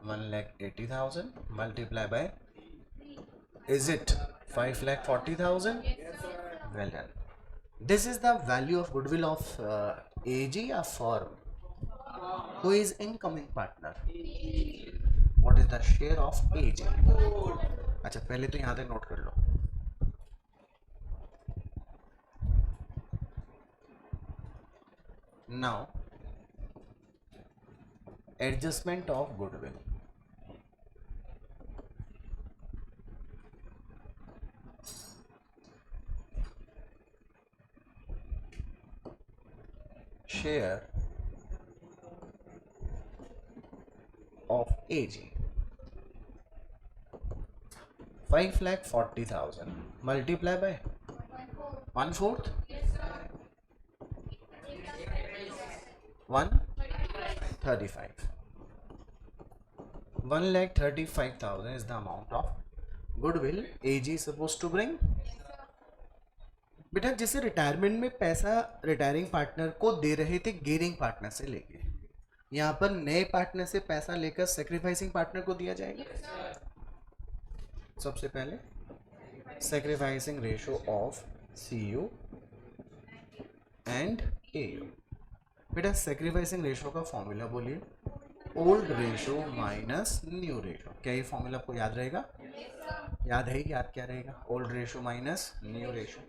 1,80,000 multiply by, is it 5,40,000? Well done. This is the value of goodwill of AG, a firm. Who is incoming partner? What is the share of AG? अच्छा पहले तो यहाँ तक note कर लो। Now adjustment of goodwill. Share of AG 5,40,000 multiply by 1/4, 135. 1,35,000 is the amount of goodwill AG is supposed to bring. बेटा जैसे retirement में पैसा रिटायरिंग पार्टनर को दे रहे थे गेयरिंग पार्टनर से लेके, यहाँ पर नए पार्टनर से पैसा लेकर सैक्रिफाइसिंग पार्टनर को दिया जाएगा। सबसे पहले sacrificing ratio of CU and AU। बेटा सैक्रिफाइसिंग रेशो का फॉर्मूला बोलिए, old ratio minus new ratio. क्या ये फॉर्मूला आपको याद रहेगा? याद है? याद क्या रहेगा? Old ratio minus new ratio.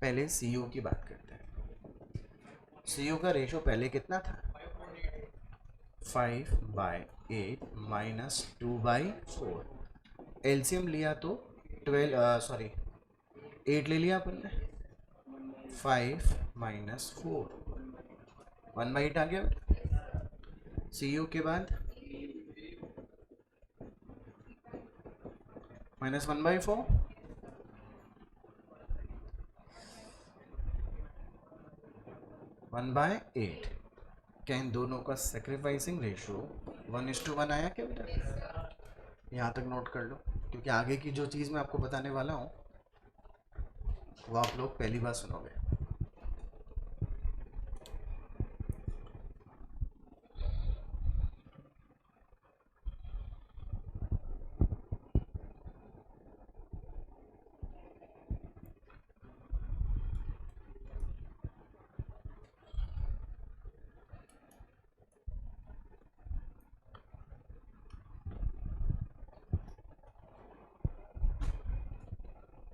पहले CU की बात करते हैं। CU का रेशो पहले कितना था? 5/8 माइनस 2/4। एलसीएम लिया तो 8 ले लिया अपन ने। 5 माइनस 4 1/8 आ गया। CU के बाद माइनस 1/4 1/8। क्या इन दोनों का सैक्रिफाइसिंग रेशो 1:1 आया क्या बेटा? यहाँ तक नोट कर लो, क्योंकि आगे की जो चीज़ मैं आपको बताने वाला हूँ वो आप लोग पहली बार सुनोगे।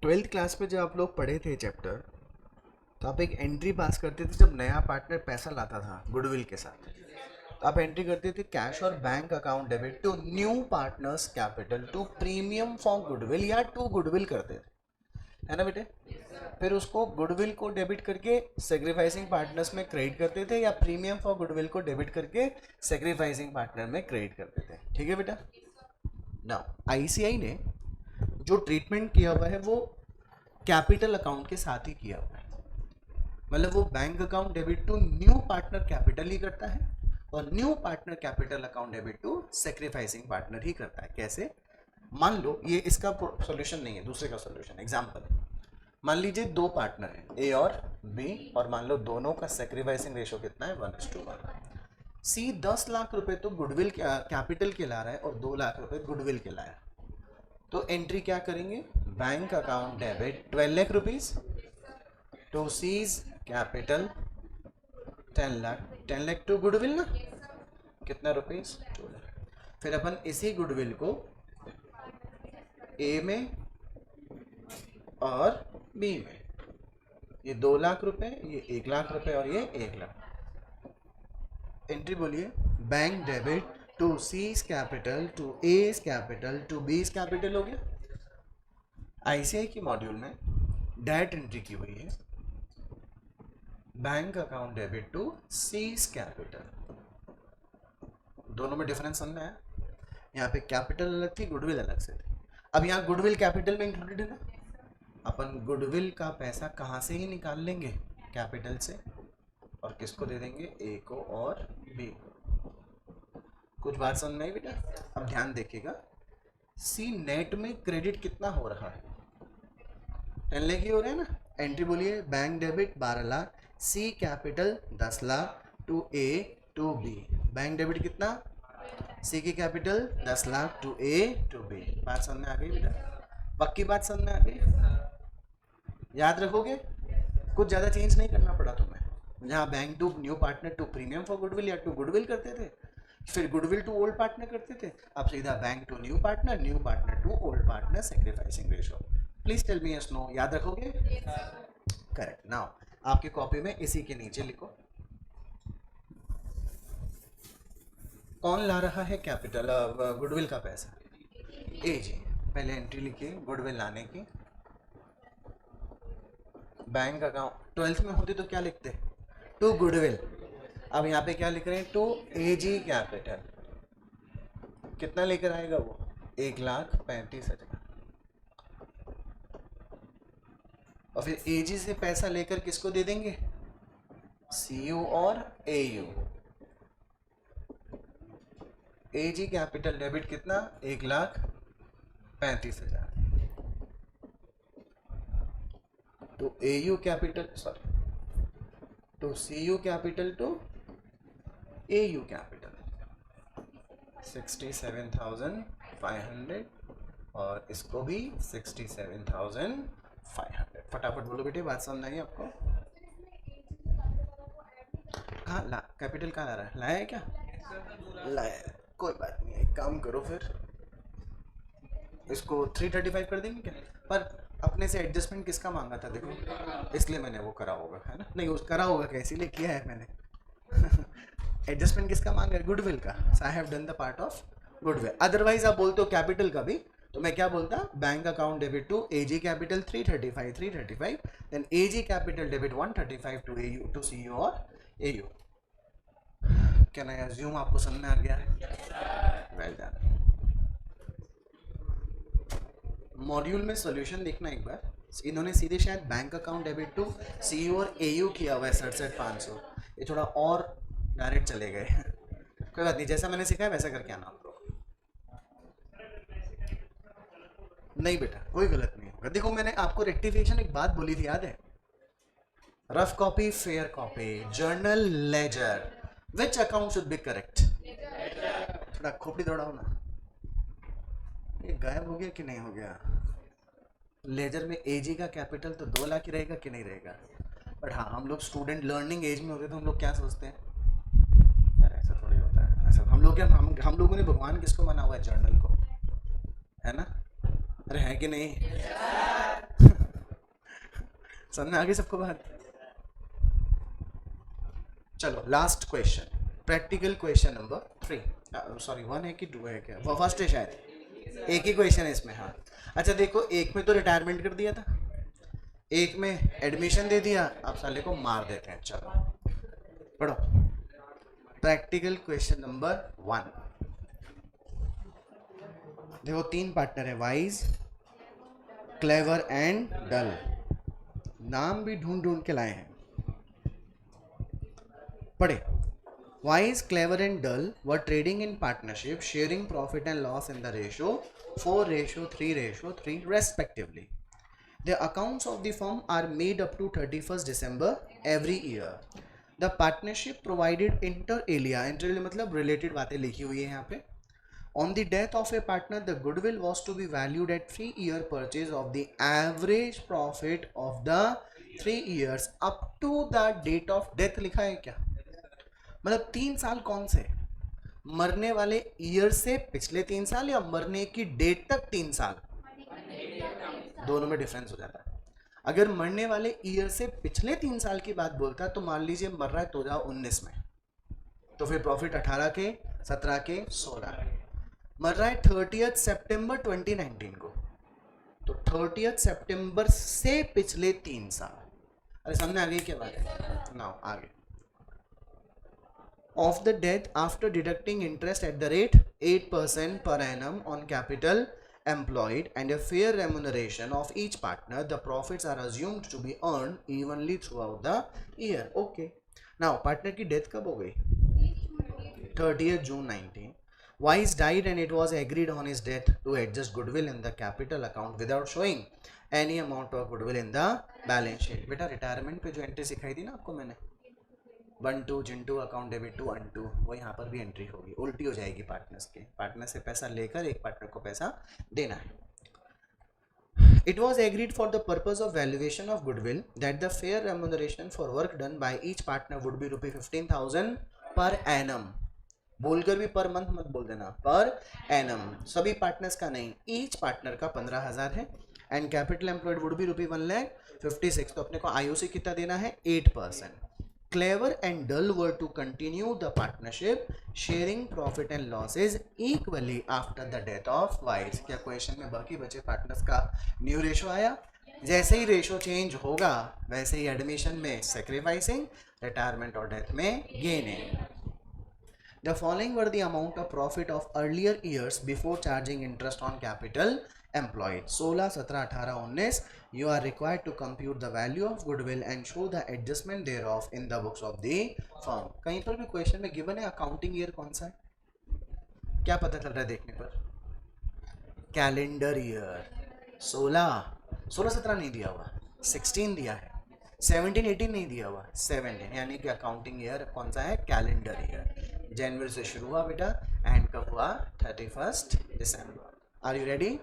ट्वेल्थ क्लास में जब आप लोग पढ़े थे चैप्टर, तो आप एक एंट्री पास करते थे जब नया पार्टनर पैसा लाता था गुडविल के साथ, तो आप एंट्री करते थे कैश और bank account debit to new partners capital to premium for goodwill या टू गुडविल करते थे, है ना बेटे? फिर उसको गुडविल को डेबिट करके सैक्रिफाइसिंग पार्टनर्स में क्रेडिट करते थे, या प्रीमियम फॉर गुडविल को डेबिट करके सैक्रिफाइसिंग पार्टनर में क्रेडिट करते थे। ठीक है बेटा? ना ICI ने जो ट्रीटमेंट किया हुआ है वो कैपिटल अकाउंट के साथ ही किया हुआ है। मतलब वो bank account debit to new partner capital ही करता है, और new partner capital account debit to sacrificing partner ही करता है। कैसे? मान लो ये इसका सॉल्यूशन नहीं है, दूसरे का सॉल्यूशन। एग्जांपल, मान लीजिए 2 पार्टनर हैं A और B, और मान लो दोनों का सैक्रिफाइसिंग रेशो कितना है? 1:1। C 10 लाख रुपए तो गुडविल कैपिटल के ला रहा है और 2 लाख रुपए गुडविल के लाया, तो एंट्री क्या करेंगे? Bank account debit 12 lakh rupees to C's capital 10 lakh. 10 lakh to goodwill ना, कितना रुपीज? 2 लाख। फिर अपन इसी गुडविल को A में और B में, ये 2 लाख रुपए, ये 1 लाख रुपए और ये 1 लाख। एंट्री बोलिए, bank debit to C's capital to A's capital to B's capital हो गया। आईसीआई की मॉड्यूल में डेट एंट्री की हुई है bank account debit to C's capital. दोनों में डिफरेंस समझ में आया? यहाँ पे कैपिटल अलग थी, गुडविल अलग से थी। अब यहाँ गुडविल कैपिटल में इंक्लूडेड है ना, अपन गुडविल का पैसा कहाँ से ही निकाल लेंगे, कैपिटल से, और किसको दे देंगे, ए को और बी को। कुछ बात समझ में आई बेटा? अब ध्यान देखिएगा, सी नेट में क्रेडिट कितना हो रहा है, 10 लाख ही हो रहे हैं ना। एंट्री बोलिए, bank debit 12 lakh, C capital 10 lakh to A to B. Bank debit कितना, सी की capital 10 lakh to A to B. बात समझ में आ गई बेटा? पक्की बात समझ में आ गई? याद रखोगे? कुछ ज़्यादा चेंज नहीं करना पड़ा तुम्हें। जहाँ bank to new partner to premium for goodwill या टू गुडविल करते थे, फिर गुडविल टू ओल्ड पार्टनर करते थे, अब सीधा bank to new partner to old partner, sacrificing ratio. Please tell me yes no. याद रखोगे? करेक्ट। नाउ आपकी कॉपी में इसी के नीचे लिखो, कौन ला रहा है कैपिटल गुडविल का पैसा, ए जी। पहले एंट्री लिखिए गुडविल लाने की, बैंक अकाउंट 12th में होती तो क्या लिखते, टू गुडविल। अब यहाँ पे क्या लिख रहे हैं, टू ए जी कैपिटल। कितना लेकर आएगा वो, 1,35,000। और फिर ए जी से पैसा लेकर किसको दे देंगे, सी यू और A U. A G capital debit कितना, 1,35,000 to A U capital, sorry to C U capital to A U capital 67,500 और इसको भी 67,500। फटाफट बोलो बेटे, बात समझ आई आपको? कहाँ ला, कैपिटल कहाँ ला रहा है, लाया है क्या? लाया, कोई बात नहीं, एक काम करो फिर इसको 335 कर देंगे क्या? पर अपने से एडजस्टमेंट किसका मांगा था देखो, इसलिए मैंने वो करा होगा, है ना? नहीं उस करा होगा क्या, इसीलिए किया है मैंने। एडजस्टमेंट किसका मांगा है, गुडविल का। So I have done the part of goodwill. Otherwise आप बोलते हो कैपिटल का भी, तो मैं क्या बोलता, bank account debit to AG capital 335 then AG capital debit 135 to AU to CU और एयू। कैन आई अज्यूम आपको समझ में आ गया है? Well done. मॉड्यूल में सॉल्यूशन देखना एक बार, इन्होंने सीधे शायद bank account debit to CU और एयू किया हुआ है 67,500, ये थोड़ा और डायरेक्ट चले गए। कोई बात नहीं, जैसा मैंने सिखाया वैसा करके आना आप लोग। नहीं बेटा कोई गलत नहीं होगा। देखो मैंने आपको रेक्टिफिकेशन एक बात बोली थी, याद है? Rough copy, fair copy, journal, ledger, which account should be correct? थोड़ा खोपड़ी दौड़ाओ ना, ये गायब हो गया कि नहीं हो गया? लेजर में एजी का कैपिटल तो 2 लाख ही रहेगा कि नहीं रहेगा? बट हाँ, हम लोग स्टूडेंट लर्निंग एज में होते तो हम लोग क्या सोचते हैं, यार ऐसा थोड़ी होता है, ऐसा हम लोग क्या, हम लोगों ने भगवान किसको माना हुआ है, जर्नल को, है ना? अरे है कि नहीं? समझ में आ गई सबको बात? चलो last question, practical question number 3, sorry 1 है कि 2 है, क्या वो फर्स्ट है शायद, एक ही क्वेश्चन है इसमें। हाँ अच्छा देखो, एक में तो रिटायरमेंट कर दिया था, एक में एडमिशन दे दिया, अब साले को मार देते हैं। चलो पढ़ो, प्रैक्टिकल क्वेश्चन नंबर 1। देखो 3 पार्टनर है, वाइज, क्लेवर एंड डल। नाम भी ढूंढ ढूंढ के लाए हैं। पढ़े, Wise, clever and dull were trading in partnership, sharing profit and loss in the ratio 4:3:3 respectively. The accounts of the firm are made up to 31st December every year. The partnership provided inter alia मतलब related बातें लिखी हुई है यहाँ पे। On the death of a partner, the goodwill was to be valued at 3-year purchase of the average profit of the 3 years up to the date of death। लिखा है क्या? मतलब 3 साल कौन से, मरने वाले ईयर से पिछले 3 साल या मरने की डेट तक 3 साल? दोनों में डिफरेंस हो जाता है। अगर मरने वाले ईयर से पिछले 3 साल की बात बोलता है तो मान लीजिए मर रहा है 2019 में, तो फिर प्रॉफिट 18 के, 17 के, 16 के। मर रहा है 30 सितंबर 2019 को, तो 30 सितंबर से पिछले 3 साल। अरे सामने आ गई क्या बात? नाउ आगे, of the debt after deducting interest at the rate 8% per annum on capital employed and a fair remuneration of each partner, the profits are assumed to be earned evenly throughout the year. Okay, now partner की death कब हो गई? 30th June 19. Wise died and it was agreed on his death to adjust goodwill in the capital account without showing any amount of goodwill in the balance sheet. बेटा retirement पे जो entry सिखाई थी ना आपको मैंने, 1 2 Jintu account debit to Antu, वो यहाँ पर भी एंट्री होगी, उल्टी हो जाएगी पार्टनर्स के, पार्टनर से पैसा लेकर एक पार्टनर को पैसा देना है। It was agreed for the purpose of valuation of goodwill that the fair remuneration for work done by each partner would be रुपये 15,000 per annum। बोलकर भी पर मंथ मत बोल देना, पर एनम, सभी पार्टनर्स का नहीं, ईच पार्टनर का 15,000 है। एंड कैपिटल एम्प्लॉयड वुड भी रुपये 1,56,000, तो अपने को आईओसी कितना देना है? 8%। Clever and Dull were to continue the partnership, sharing profit and losses equally after the death of Wise। क्या क्वेश्चन में बाकी बचे पार्टनर्स का न्यू रेशो आया? जैसे ही रेशो चेंज होगा वैसे ही एडमिशन में सैक्रिफाइसिंग, रिटायरमेंट और डेथ में gaining. The following were the amount of profit of earlier years before charging interest on capital employed। 16, 17, 18, 19 you are required to compute the value of goodwill and show the adjustment thereof in the books of the firm। कहीं पर भी question में given है accounting year कौन सा है, क्या पता चल रहा है देखने पर? Calendar year. 16 17 नहीं दिया हुआ, 16 दिया है, 17 18 नहीं दिया हुआ, 17, यानी कि अकाउंटिंग ईयर कौन सा है? Calendar year. जनवरी से शुरू हुआ बेटा, एंड कब हुआ? 31 दिसंबर। Are you ready?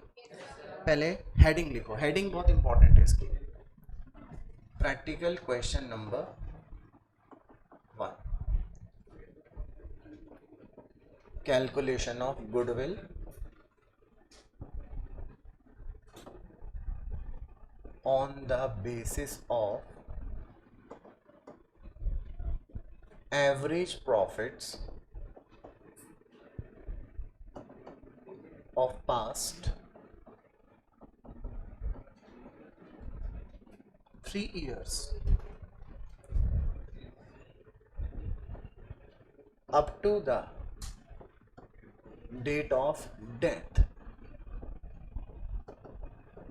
पहले हेडिंग लिखो, हेडिंग बहुत इंपॉर्टेंट है इसकी। Practical question number 1, calculation of goodwill on the basis of average profits of past 3 years up to the date of death,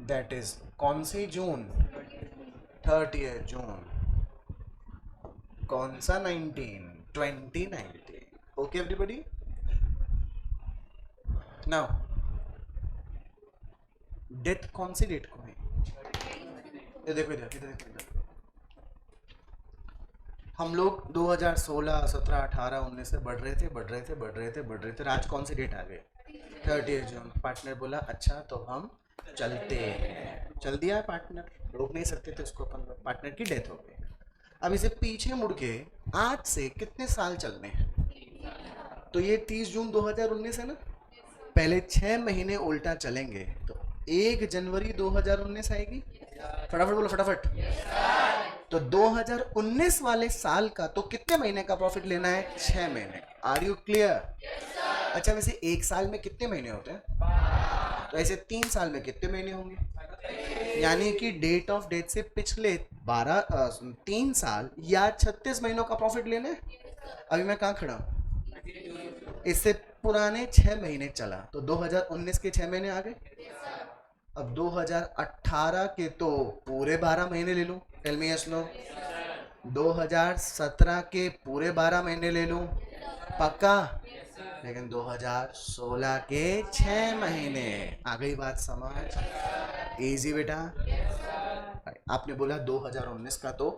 that is कौन सी जून? 30 जून। कौन सा 2019? Okay everybody? नाउ डेथ कौन सी date को है? ये देखो इधर, इधर देखो इधर। हम लोग 2016, 17, 18, 19 से बढ़ रहे थे, आज कौन सी डेट आ गई? 30 जून। पार्टनर बोला अच्छा तो हम चलते हैं, चल दिया है पार्टनर, रोक नहीं सकते थे उसको अपन। पार्टनर की डेथ हो गई। अब इसे पीछे मुड़ के आज से कितने साल चलने हैं? तो ये 30 जून 2019 है ना, पहले 6 महीने उल्टा चलेंगे तो 1 जनवरी 2019 आएगी। फटाफट बोलो फटाफट। तो 2019 वाले साल का तो कितने महीने का प्रॉफिट लेना है? 6 महीने। Are you clear? अच्छा वैसे एक साल में कितने महीने होते हैं? तो ऐसे 3 साल में कितने महीने होंगे? यानी कि डेट ऑफ डेथ से पिछले 3 साल या 36 महीनों का प्रॉफिट लेना है। अभी मैं कहाँ खड़ा हूँ? इससे पुराने 6 महीने चला तो 2019 के 6 महीने आ गए। अब 2018 के तो पूरे 12 महीने ले लूँ, टेल मी यस नो। 2017 के पूरे 12 महीने ले लूँ, पक्का? लेकिन 2016 के 6 महीने। आ गई बात समझ? इजी बेटा। आपने बोला 2019 का तो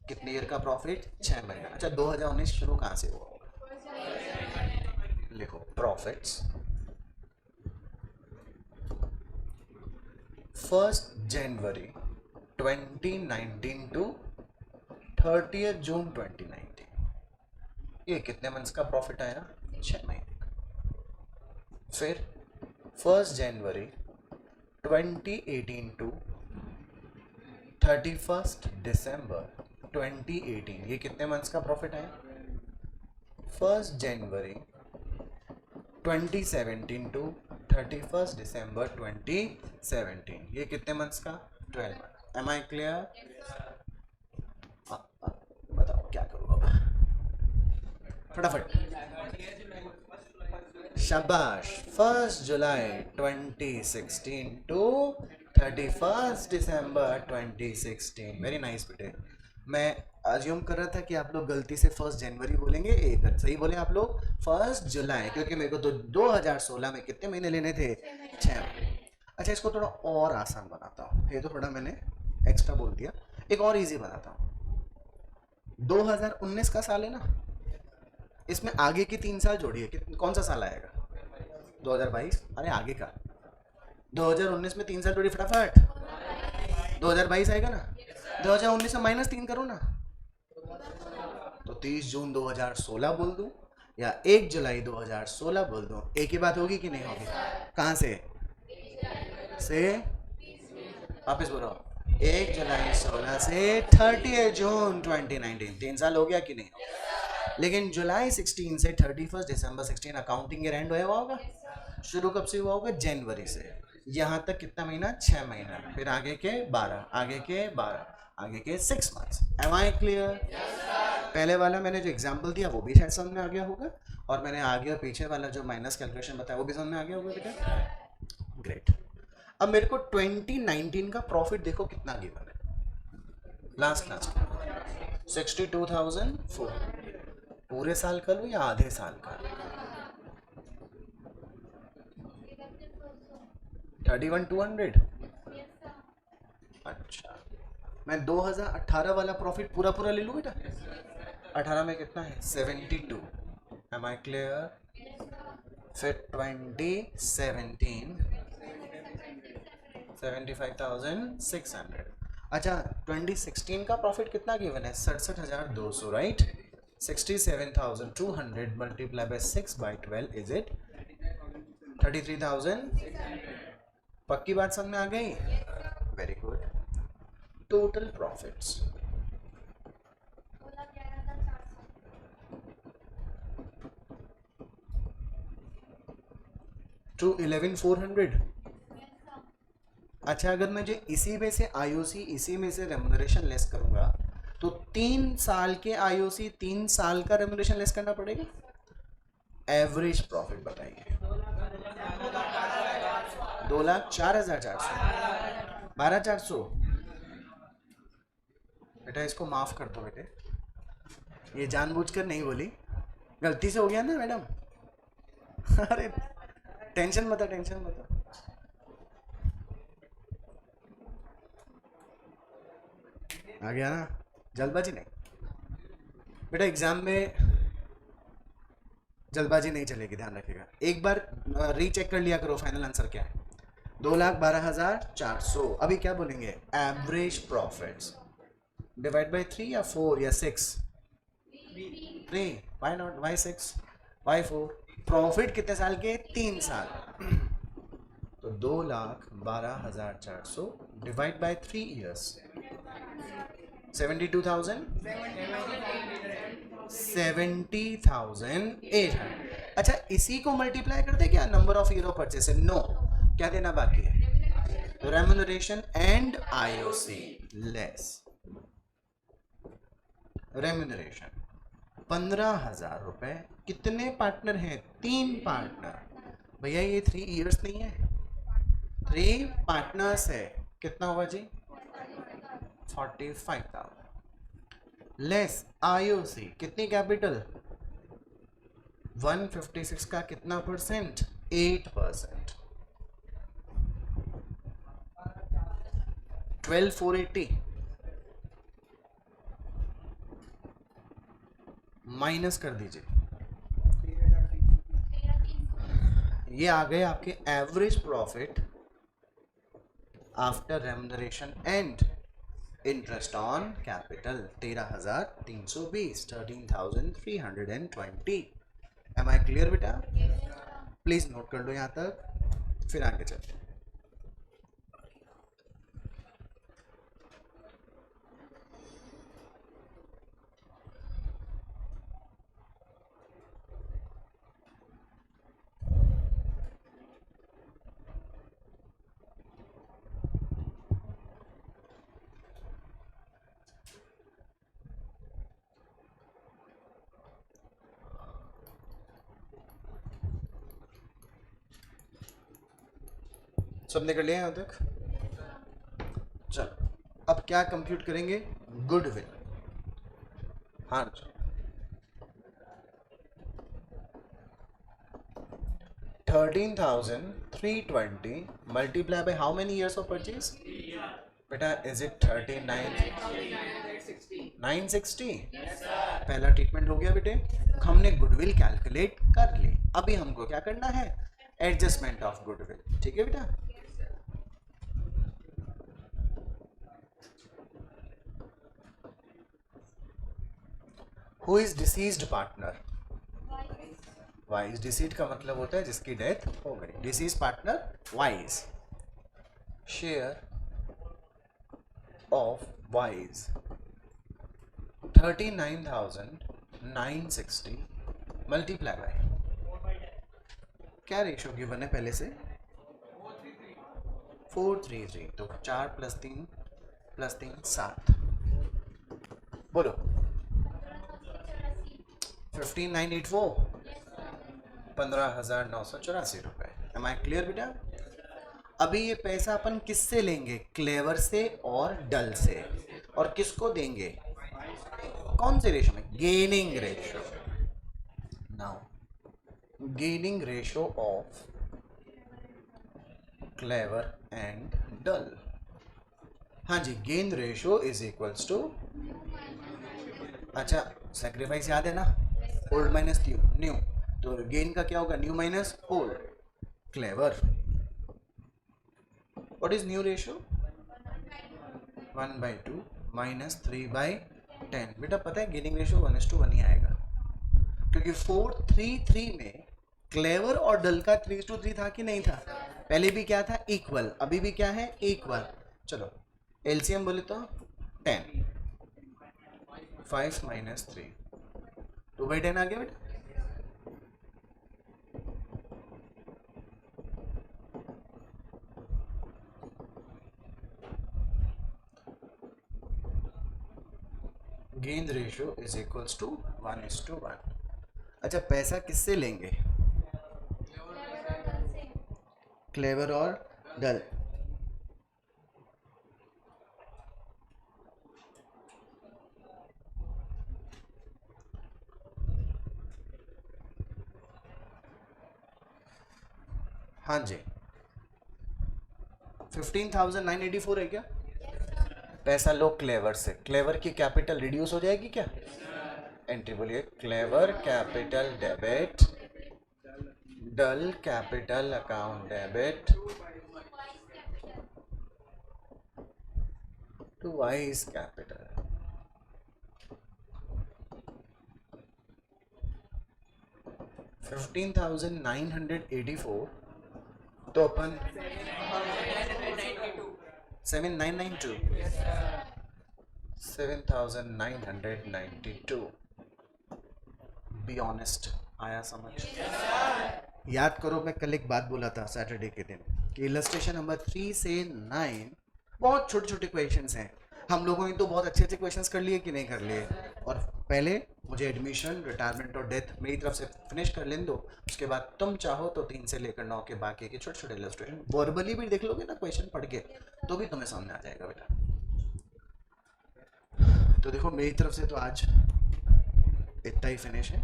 कितने ईयर का प्रॉफिट? 6 महीना। अच्छा 2019 शुरू कहाँ से हुआ होगा? लिखो प्रॉफिट्स 1 जनवरी 2019 टू 30 जून 2019। ये कितने मंथ्स का प्रॉफिट आया? 6 महीने का। फिर 1 जनवरी 2018 टू 31 दिसंबर 2018, ये कितने मंथ्स का प्रॉफिट आया? 1st जनवरी 2017 टू 31st दिसंबर 2017, ये कितने मंथ्स का? 12 मंथ। M I clear? बताओ क्या करूँ अब, फटाफट। शाबाश। 1st July 2016 to 31st December 2016, very nice बेटे। मैं अज्यूम कर रहा था कि आप लोग गलती से 1st जनवरी बोलेंगे, एक सही बोले आप लोग 1st जुलाई, क्योंकि मेरे को तो 2016 में कितने महीने लेने थे? 6। अच्छा, इसको थोड़ा और आसान बनाता हूँ, ये तो थोड़ा मैंने एक्स्ट्रा बोल दिया, एक और इजी बनाता हूँ। 2019 का साल है ना, इसमें आगे की 3 साल जोड़िए, कौन सा साल आएगा? 2022। अरे आगे का 2019 में 3 साल जोड़िए फटाफट, 2022 आएगा ना। 2019 में -3 करो ना, तो 30 जून 2016 बोल दूं या 1 जुलाई 2016 बोल दूं, एक ही बात होगी कि नहीं होगी? कहां से वापस बोलो, 1 जुलाई 16 से 30 जून 2019, 3 साल हो गया कि नहीं? लेकिन जुलाई 16 से 31 दिसंबर 16 अकाउंटिंग ईयर एंड हुआ होगा। शुरू कब से हुआ होगा? जनवरी से। यहाँ तक कितना महीना? 6 महीना, फिर आगे के 12, आगे के 12, आगे के 6 मंथ्स। M I clear? पहले वाला मैंने जो एग्जांपल दिया वो भी शायद समझ में आ गया होगा, और मैंने आगे और पीछे वाला जो माइनस कैलकुलेशन बताया वो भी समझ में आ गया होगा बेटा। ग्रेट। अब मेरे को 2019 का प्रॉफिट देखो कितना गिवन है, लास्ट 62,004। पूरे साल का लो या आधे साल का? 31,200। अच्छा, मैं 2018 वाला प्रॉफिट पूरा पूरा ले लूँ बेटा? 18 में कितना है? 72। Am I clear? फिर 2017 75,600। अच्छा, 2016 का प्रॉफिट कितना गिवन है? 67,200, right? 67,200 multiply by 6 by 12 is it 33,000। पक्की बात समझ में आ गई? Very good. Total profits 11,400। अच्छा, अगर मैं जो इसी में से आईओसी, इसी में से रेम्युनरेशन लेस करूंगा, तो 3 साल के आईओसी 3 साल का रेम्युनरेशन लेस करना पड़ेगा। एवरेज प्रॉफिट बताइए। 2,04,400, 12,400। बेटा इसको माफ कर दो बेटे, ये जानबूझकर नहीं बोली, गलती से हो गया ना मैडम। अरे टेंशन मत, टेंशन मत। आ गया ना, जल्दबाजी नहीं बेटा, एग्जाम में जल्दबाजी नहीं चलेगी, ध्यान रखिएगा। एक बार रीचेक कर लिया करो फाइनल आंसर क्या है। 2,12,400। अभी क्या बोलेंगे? एवरेज प्रॉफिट्स डिवाइड बाय 3 या 4 या 6? 3। Why not? Why 6? Why 4? Profit कितने साल के? 3 साल। तो 2,12,400 डिवाइड बाय 3 ईयर्स 72,000, 70,800। अच्छा, इसी को मल्टीप्लाई कर दे क्या number of year of purchase? No, क्या देना बाकी है? Remuneration and IOC less remuneration 15,000 रुपए। कितने पार्टनर हैं? 3 पार्टनर। भैया ये 3 ईयर्स नहीं है, 3 पार्टनर्स है। कितना हुआ जी? 45,000 लेस आईओसी। कितनी कैपिटल? 156 का कितना परसेंट? 8%। 12,480 माइनस कर दीजिए, ये आ गए आपके average profit after remuneration and interest on capital. 13,320, 13,320। Am I clear बेटा? प्लीज नोट कर लो यहां तक, फिर आगे चलते हैं। सबने कर लिया यहाँ तक? चलो अब क्या कंप्यूट करेंगे? गुडविल। हाँ चलो 13,320 multiply by how many years of purchase? बेटा इज इट 39,960? पहला ट्रीटमेंट हो गया बेटे, हमने गुडविल कैलकुलेट कर ली। अभी हमको क्या करना है? Adjustment of goodwill. ठीक है बेटा, who is deceased partner? Wise. Disease का मतलब होता है जिसकी डेथ हो गई। Disease partner wise. Share of wise 39,960 multiply by क्या रेशियो गिवन है पहले से? 433। तो 4 + 3 + 3 7। बोलो 15,984 15,984 रुपए। एम आई क्लियर बेटा? अभी ये पैसा अपन किससे लेंगे? क्लेवर से और डल से। और किसको देंगे? कौन से रेशो में? Gaining ratio. Now gaining ratio of clever and dull. हाँ जी, gain ratio is equals to, अच्छा सेक्रीफाइस याद है ना? Old minus new. तो गेन का क्या होगा? New minus old. Clever, what is new ratio? 1/2 minus 3/10। बेटा पता है गेनिंग रेशियो 1:1 ही आएगा, क्योंकि 433 में क्लेवर और डल का 3:3 था कि नहीं था? पहले भी क्या था? इक्वल। अभी भी क्या है? इक्वल। चलो एलसीएम बोले तो 10। 5 - 3 2/10 आ गया बेटा। Gain ratio is equals to 1:1। अच्छा पैसा किससे लेंगे? क्लेवर और डल। हाँ जी 15,984 है क्या? पैसा लो क्लेवर से। क्लेवर की कैपिटल रिड्यूस हो जाएगी क्या? एंट्री बोलिए, Clever capital debit, Dull capital account debit to Wise capital. $15,984 तो अपन 7,992 7,992। बी ऑनेस्ट, आया समझ? याद करो मैं कल एक बात बोला था सैटरडे के दिन कि इलस्ट्रेशन नंबर 3 से 9 बहुत छोटे छोटे क्वेश्चंस हैं। हम लोगों ने तो बहुत अच्छे अच्छे क्वेश्चंस कर लिए कि नहीं कर लिए? और पहले मुझे एडमिशन, रिटायरमेंट और डेथ मेरी तरफ से फिनिश कर लेने दो, उसके बाद तुम चाहो तो 3 से लेकर 9 के बाकी के छोटे छोटे इलस्ट्रेशन वर्बली भी देख लोगे ना, क्वेश्चन पढ़ के, तो भी तुम्हें सामने आ जाएगा बेटा। तो देखो मेरी तरफ से तो आज इतना ही फिनिश है।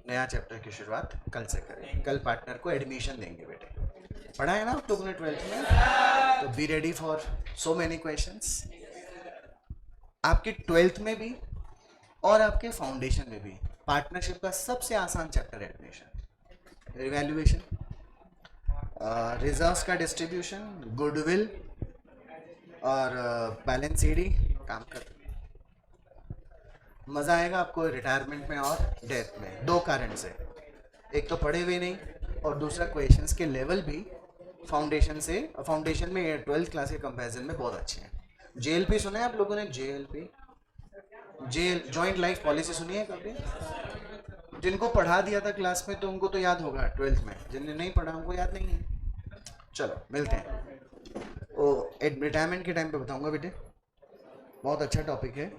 नया चैप्टर की शुरुआत कल से करें। कल पार्टनर को एडमिशन देंगे बेटे। पढ़ा है ना आप लोगों ने 12th में? तो be ready for so many questions. आपके 12th में भी और आपके फाउंडेशन में भी पार्टनरशिप का सबसे आसान चैप्टर है एडमिशन, इवैल्यूएशन, रिजर्व्स का डिस्ट्रीब्यूशन, गुडविल और बैलेंस सीडी काम कर। मज़ा आएगा आपको रिटायरमेंट में और डेथ में, दो कारण से। एक तो पढ़े हुए नहीं, और दूसरा क्वेश्चंस के लेवल भी फाउंडेशन से, फाउंडेशन में 12th क्लास के कंपैरिजन में बहुत अच्छे हैं। जेएलपी सुना है आप लोगों ने? जेएलपी, जॉइंट लाइफ पॉलिसी सुनी है कभी? जिनको पढ़ा दिया था क्लास में तो उनको तो याद होगा 12th में, जिन्हें नहीं पढ़ा उनको याद नहीं है। चलो मिलते हैं। ओ रिटायरमेंट के टाइम पे बताऊंगा बेटे, बहुत अच्छा टॉपिक है।